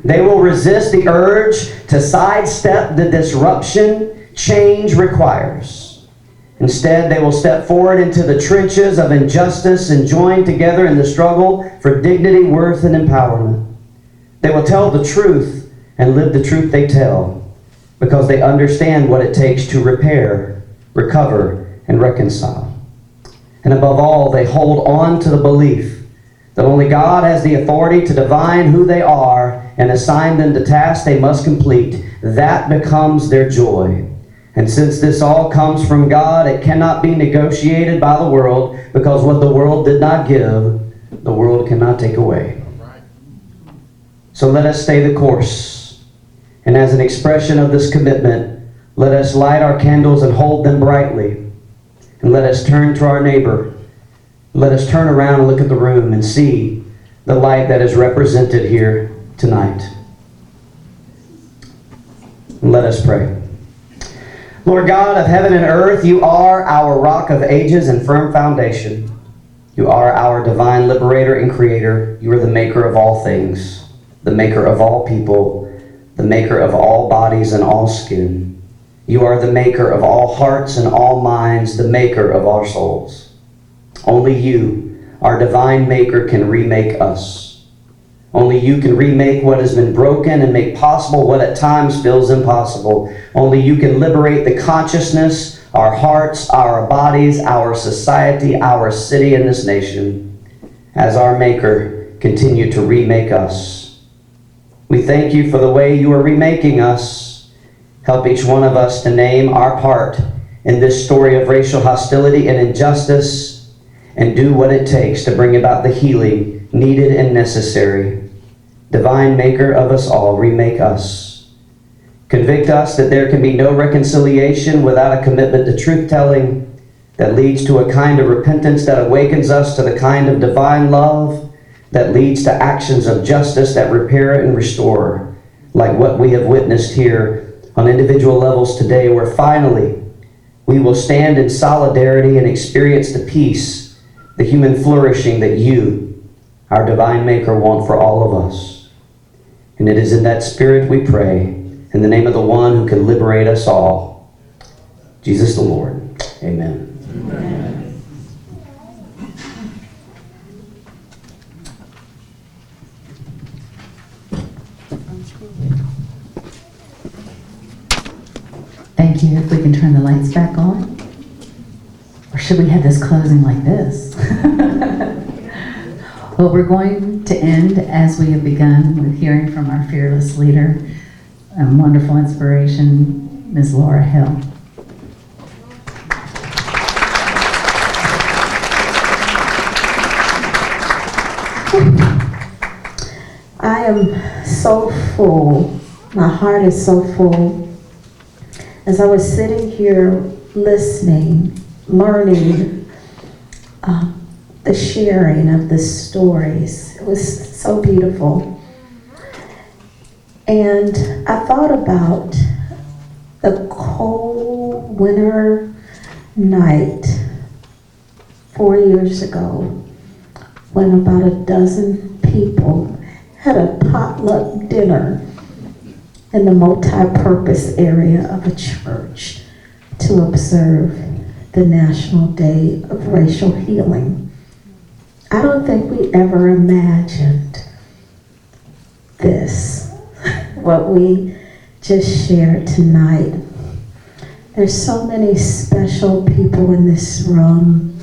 They will resist the urge to sidestep the disruption change requires. Instead, they will step forward into the trenches of injustice and join together in the struggle for dignity, worth, and empowerment. They will tell the truth and live the truth they tell, because they understand what it takes to repair, recover, and reconcile. And above all, they hold on to the belief that only God has the authority to divine who they are and assign them the tasks they must complete. That becomes their joy. And since this all comes from God, it cannot be negotiated by the world, because what the world did not give, the world cannot take away. So let us stay the course. And as an expression of this commitment, let us light our candles and hold them brightly. And let us turn to our neighbor. Let us turn around and look at the room and see the light that is represented here tonight. And let us pray. Lord God of heaven and earth, you are our rock of ages and firm foundation. You are our divine liberator and creator. You are the maker of all things, the maker of all people, the maker of all bodies and all skin. You are the maker of all hearts and all minds, the maker of our souls. Only you, our divine maker, can remake us. Only you can remake what has been broken and make possible what at times feels impossible. Only you can liberate the consciousness, our hearts, our bodies, our society, our city, and this nation. As our maker, continue to remake us. We thank you for the way you are remaking us. Help each one of us to name our part in this story of racial hostility and injustice, and do what it takes to bring about the healing needed and necessary. Divine maker of us all, remake us. Convict us that there can be no reconciliation without a commitment to truth-telling that leads to a kind of repentance that awakens us to the kind of divine love that leads to actions of justice that repair and restore, like what we have witnessed here on individual levels today, where finally we will stand in solidarity and experience the peace, the human flourishing that you, our divine maker, want for all of us. And it is in that spirit we pray, in the name of the one who can liberate us all, Jesus the Lord. Amen. Amen. Thank you. If we can turn the lights back on. Or should we have this closing like this? Well, we're going to end as we have begun with hearing from our fearless leader, wonderful inspiration, Ms. Laura Hill. I am so full. My heart is so full. As I was sitting here listening, learning the sharing of the stories, it was so beautiful. And I thought about the cold winter night 4 years ago when about a dozen people had a potluck dinner in the multi-purpose area of a church to observe the National Day of Racial Healing. I don't think we ever imagined this, what we just shared tonight. There's so many special people in this room,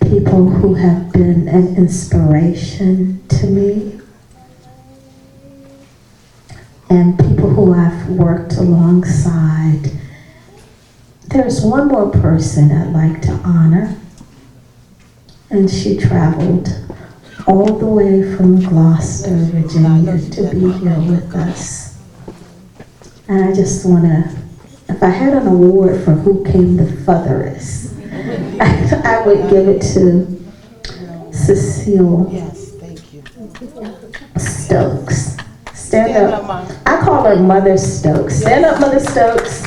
people who have been an inspiration to me, and people who I've worked alongside. There's one more person I'd like to honor, and she traveled all the way from Gloucester, Virginia, to be here with us. And I just want to, if I had an award for who came the furthest, I would give it to Cecile Stokes. Stand up. I call her Mother Stokes. Stand up, Mother Stokes.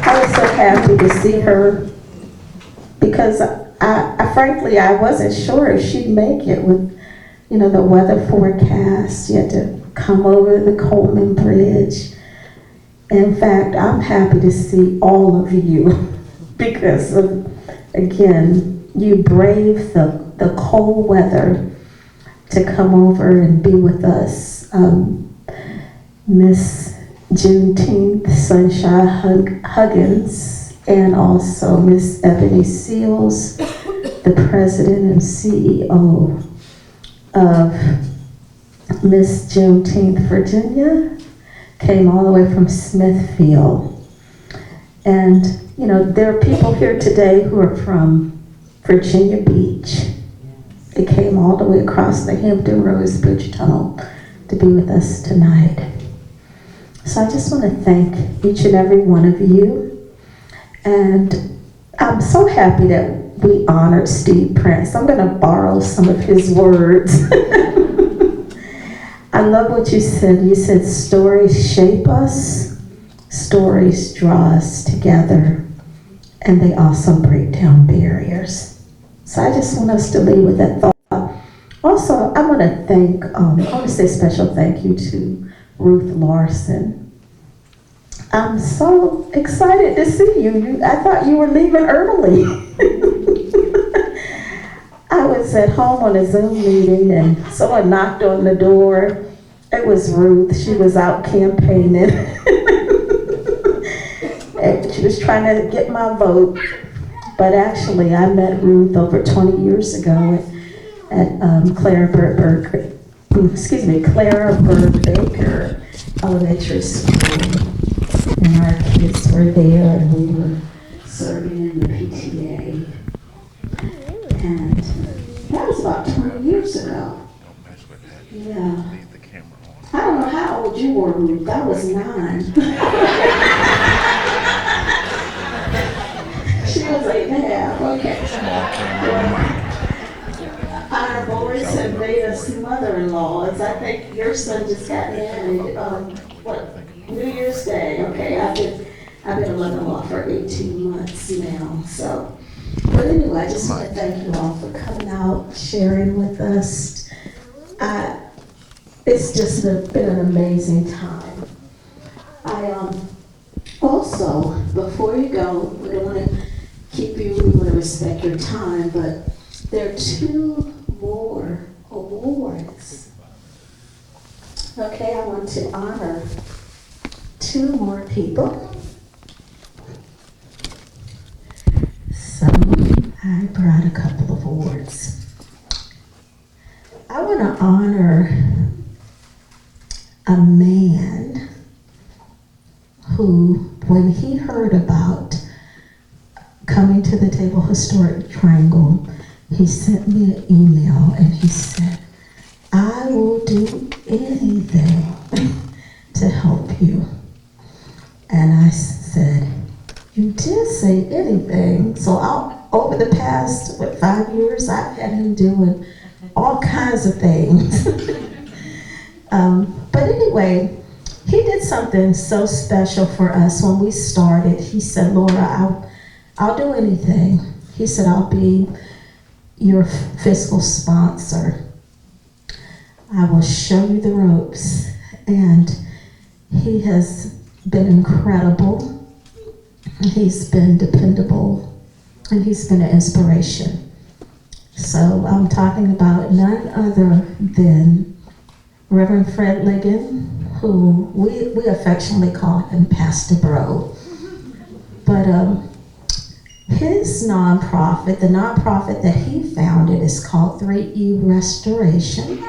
I was so happy to see her because I frankly, I wasn't sure if she'd make it with, the weather forecast. You had to come over the Coleman Bridge. In fact, I'm happy to see all of you because of, again, you braved the cold weather to come over and be with us. Miss Juneteenth Sunshine Huggins, and also Miss Ebony Seals, the president and CEO of Miss Juneteenth Virginia, came all the way from Smithfield. And, there are people here today who are from Virginia Beach. They came all the way across the Hampton Roads Bridge Tunnel to be with us tonight. So I just want to thank each and every one of you. And I'm so happy that we honored Steve Prince. I'm going to borrow some of his words. I love what you said. You said stories shape us, stories draw us together, and they also break down barriers. So I just want us to leave with that thought. Also, I want to thank, I want to say special thank you to Ruth Larson. I'm so excited to see you. I thought you were leaving early. I was at home on a Zoom meeting and someone knocked on the door. It was Ruth. She was out campaigning. And she was trying to get my vote. But actually, I met Ruth over 20 years ago at Clara Bird Baker Elementary School. And our kids were there and we were serving in the PTA. And that was about 20 years ago. Yeah. I don't know how old you were, Ruth. I was 9. She was 8.5. Okay. Our boys have made us mother-in-laws. I think your son just got married. New Year's Day. Okay, I've been a mother-in-law for 18 months now. So, but anyway, I just want to thank you all for coming out, sharing with us. It's just been an amazing time. I also, before you go, we don't want to keep you. We want to respect your time, but there are 2 more awards. Okay, I want to honor 2 more people. So I brought a couple of awards. I want to honor a man who, when he heard about coming to the Table Historic Triangle, he sent me an email and he said, I will do anything to help you. And I said, you did say anything. So over the past, 5 years, I've had him doing all kinds of things. But anyway, he did something so special for us when we started. He said, Laura, I'll do anything. He said, I'll be your fiscal sponsor. I will show you the ropes. And he has been incredible. He's been dependable. And he's been an inspiration. So I'm talking about none other than Reverend Fred Ligon, who we affectionately call him Pastor Bro. But his nonprofit, the nonprofit that he founded, is called 3E Restoration.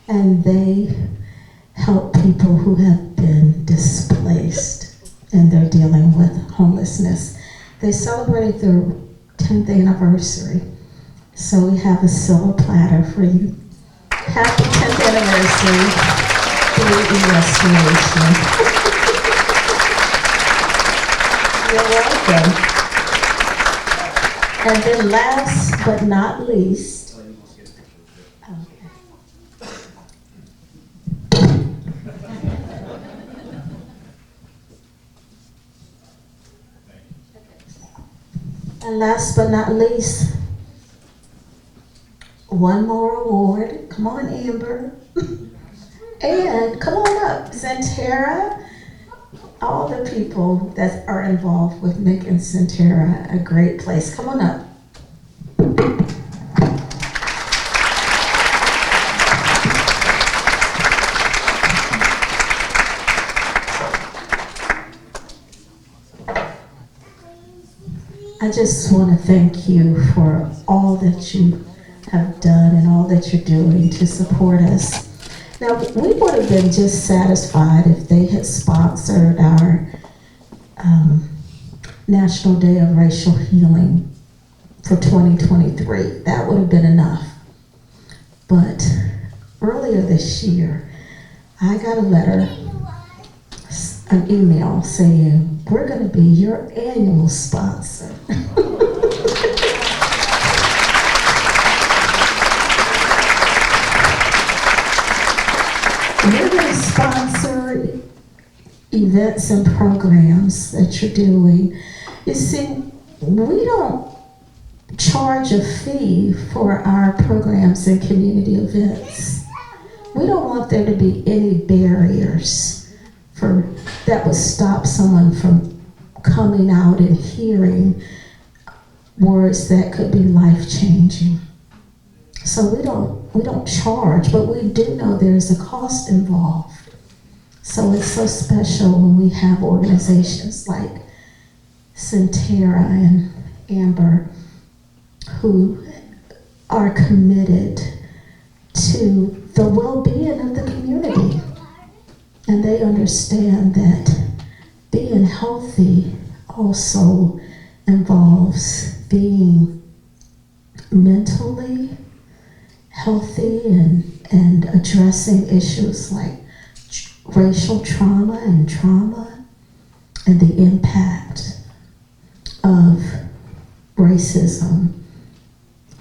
And they help people who have been displaced and they're dealing with homelessness. They celebrated their 10th anniversary. So we have a silver platter for you. Happy 10th anniversary, 3E Restoration. You're welcome. And then last but not least, one more award. Come on, Amber. And come on up, Centerra. All the people that are involved with making Centerra a great place. Come on up. I just want to thank you for all that you have done and all that you're doing to support us. Now, we would have been just satisfied if they had sponsored our National Day of Racial Healing for 2023. That would have been enough. But earlier this year, I got a letter, an email saying, we're going to be your annual sponsor. We're going to sponsor events and programs that you're doing. You see, we don't charge a fee for our programs and community events. We don't want there to be any barriers that would stop someone from coming out and hearing words that could be life-changing. So we don't charge, but we do know there's a cost involved. So it's so special when we have organizations like Centera and Amber who are committed to the well-being of the community. And they understand that being healthy also involves being mentally healthy and addressing issues like racial trauma and the impact of racism.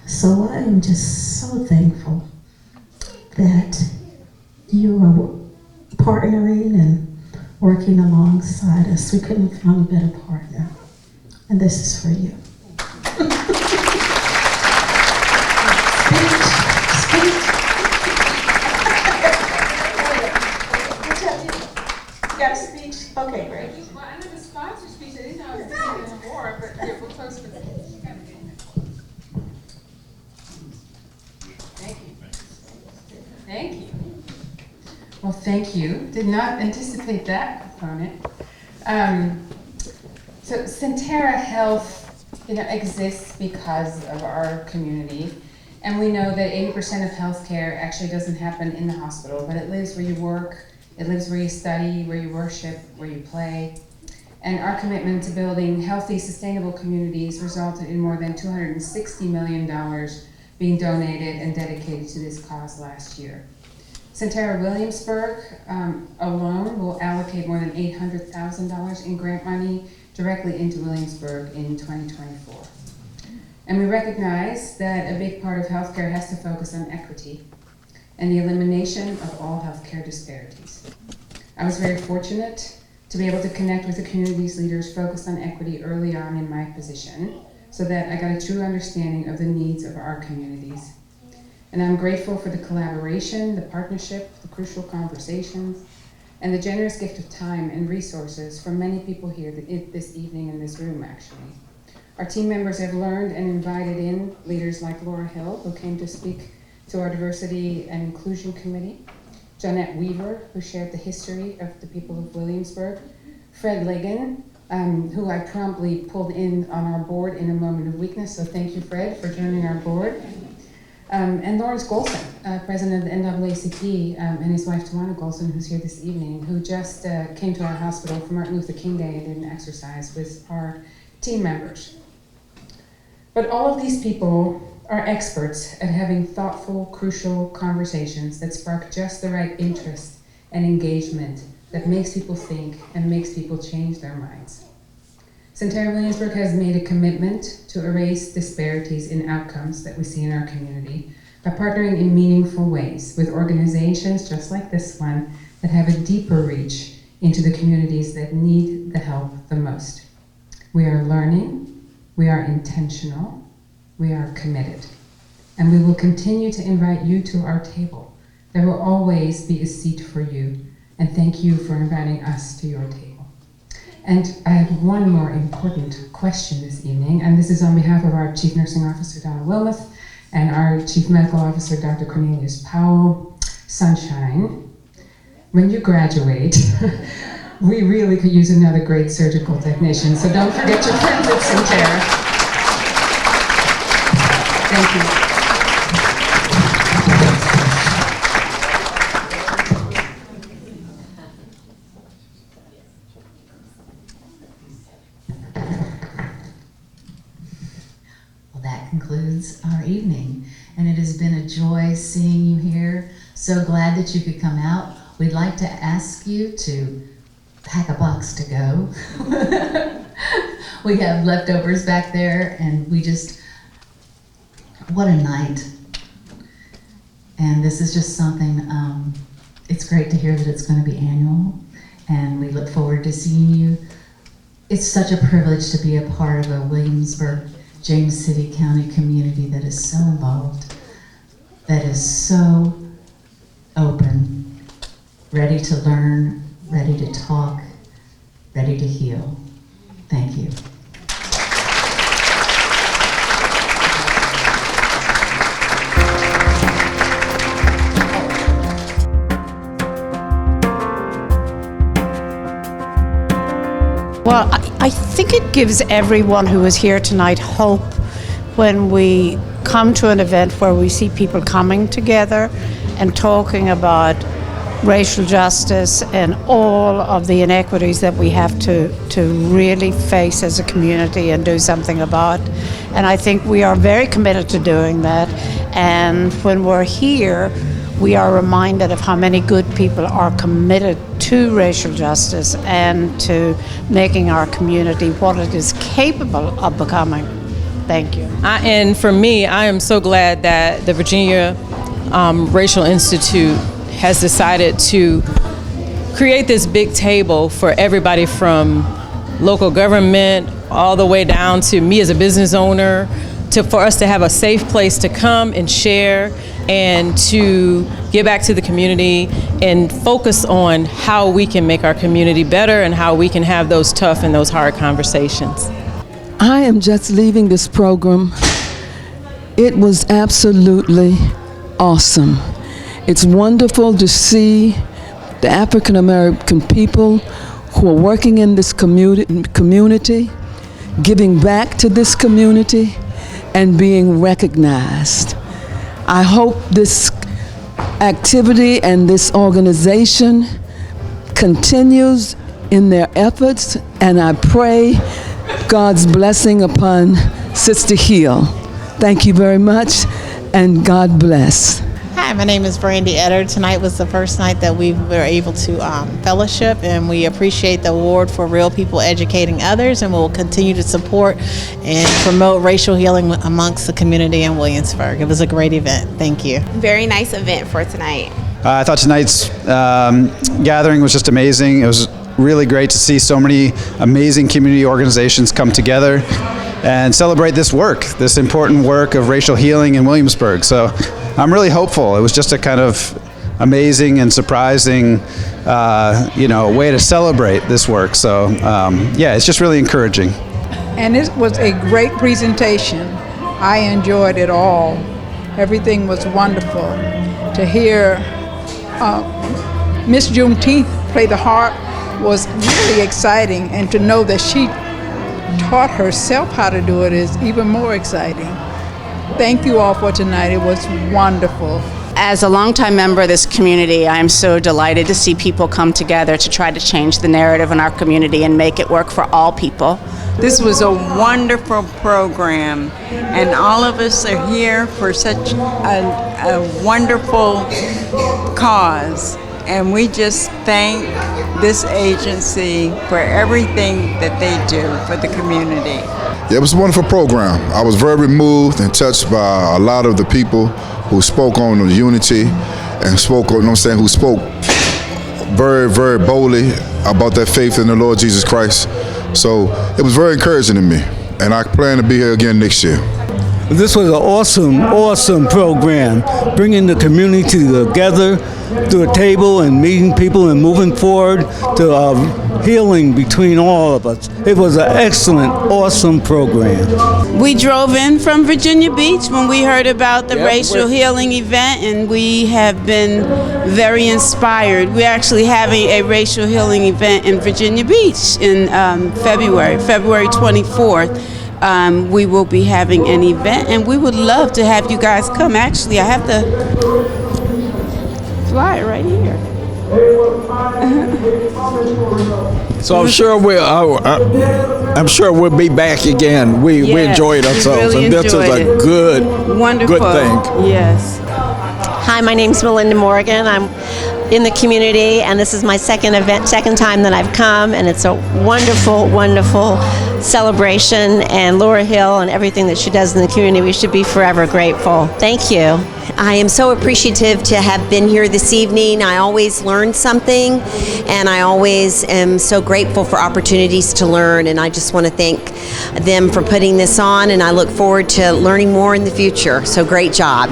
So I am just so thankful that you are partnering and working alongside us. We couldn't have found a better partner. And this is for you. Speech. You got a speech? Okay, great. Well, I know the sponsor speech. I didn't know I was getting an award, but yeah, we're close for that. Thank you. Thank you. Well, thank you. Did not anticipate that component. So Centera Health, exists because of our community, and we know that 80% of healthcare actually doesn't happen in the hospital, but it lives where you work, it lives where you study, where you worship, where you play. And our commitment to building healthy, sustainable communities resulted in more than $260 million being donated and dedicated to this cause last year. Centera Williamsburg alone will allocate more than $800,000 in grant money directly into Williamsburg in 2024. And we recognize that a big part of healthcare has to focus on equity and the elimination of all healthcare disparities. I was very fortunate to be able to connect with the community's leaders focused on equity early on in my position so that I got a true understanding of the needs of our communities. And I'm grateful for the collaboration, the partnership, the crucial conversations, and the generous gift of time and resources from many people here this evening in this room, actually. Our team members have learned and invited in leaders like Laura Hill, who came to speak to our Diversity and Inclusion Committee, Jeanette Weaver, who shared the history of the people of Williamsburg, Fred Ligon, who I promptly pulled in on our board in a moment of weakness, so thank you, Fred, for joining our board. And Lawrence Golson, president of the NAACP, and his wife Tawana Golson, who's here this evening, who just came to our hospital for Martin Luther King Day and did an exercise with our team members. But all of these people are experts at having thoughtful, crucial conversations that spark just the right interest and engagement that makes people think and makes people change their minds. Centera Williamsburg has made a commitment to erase disparities in outcomes that we see in our community by partnering in meaningful ways with organizations just like this one that have a deeper reach into the communities that need the help the most. We are learning, we are intentional, we are committed, and we will continue to invite you to our table. There will always be a seat for you, and thank you for inviting us to your table. And I have one more important question this evening, and this is on behalf of our Chief Nursing Officer, Donna Wilmoth, and our Chief Medical Officer, Dr. Cornelius Powell. Sunshine, when you graduate, we really could use another great surgical technician, so don't forget your friends at Centera. Thank you. Concludes our evening, and it has been a joy seeing you here. So glad that you could come out. We'd like to ask you to pack a box to go. We have leftovers back there, and what a night. And this is just something, it's great to hear that it's going to be annual, and we look forward to seeing you. It's such a privilege to be a part of a Williamsburg James City County community that is so involved, that is so open, ready to learn, ready to talk, ready to heal. Thank you. Well, I think it gives everyone who is here tonight hope when we come to an event where we see people coming together and talking about racial justice and all of the inequities that we have to really face as a community and do something about. And I think we are very committed to doing that. And when we're here, we are reminded of how many good people are committed to racial justice and to making our community what it is capable of becoming. Thank you. And for me, I am so glad that the Virginia Racial Institute has decided to create this big table for everybody from local government all the way down to me as a business owner, for us to have a safe place to come and share and to give back to the community and focus on how we can make our community better and how we can have those tough and those hard conversations. I am just leaving this program. It was absolutely awesome. It's wonderful to see the African American people who are working in this community, giving back to this community, and being recognized. I hope this activity and this organization continues in their efforts, and I pray God's blessing upon Sister Hill. Thank you very much, and God bless. Hi, my name is Brandy Etter. Tonight was the first night that we were able to fellowship, and we appreciate the award for Real People Educating Others, and we'll continue to support and promote racial healing amongst the community in Williamsburg. It was a great event. Thank you. Very nice event for tonight. I thought tonight's gathering was just amazing. It was really great to see so many amazing community organizations come together and celebrate this work, this important work of racial healing in Williamsburg. So I'm really hopeful. It was just a kind of amazing and surprising, way to celebrate this work. So yeah, it's just really encouraging. And it was a great presentation. I enjoyed it all. Everything was wonderful. To hear Miss Juneteenth play the harp was really exciting, and to know that she taught herself how to do it is even more exciting. Thank you all for tonight. It was wonderful. As a longtime member of this community, I am so delighted to see people come together to try to change the narrative in our community and make it work for all people. This was a wonderful program, and all of us are here for such a wonderful cause. And we just thank this agency for everything that they do for the community. Yeah, it was a wonderful program. I was very moved and touched by a lot of the people who spoke on the unity and who spoke very, very boldly about their faith in the Lord Jesus Christ. So it was very encouraging to me, and I plan to be here again next year. This was an awesome program, bringing the community together to a table and meeting people and moving forward to healing between all of us. It was an excellent, awesome program. We drove in from Virginia Beach when we heard about the racial healing event, and we have been very inspired. We're actually having a racial healing event in Virginia Beach in February 24th. We will be having an event, and we would love to have you guys come. Actually, I have the flyer right here. So I'm sure we'll be back again. We enjoyed ourselves, really and this is a Wonderful. good thing. Yes. Hi, my name's Melinda Morgan. I'm in the community, and this is my second time that I've come, and it's a wonderful, wonderful celebration, and Laura Hill and everything that she does in the community. We should be forever grateful. Thank you. I am so appreciative to have been here this evening. I always learn something, and I always am so grateful for opportunities to learn, and I just want to thank them for putting this on, and I look forward to learning more in the future. So great job.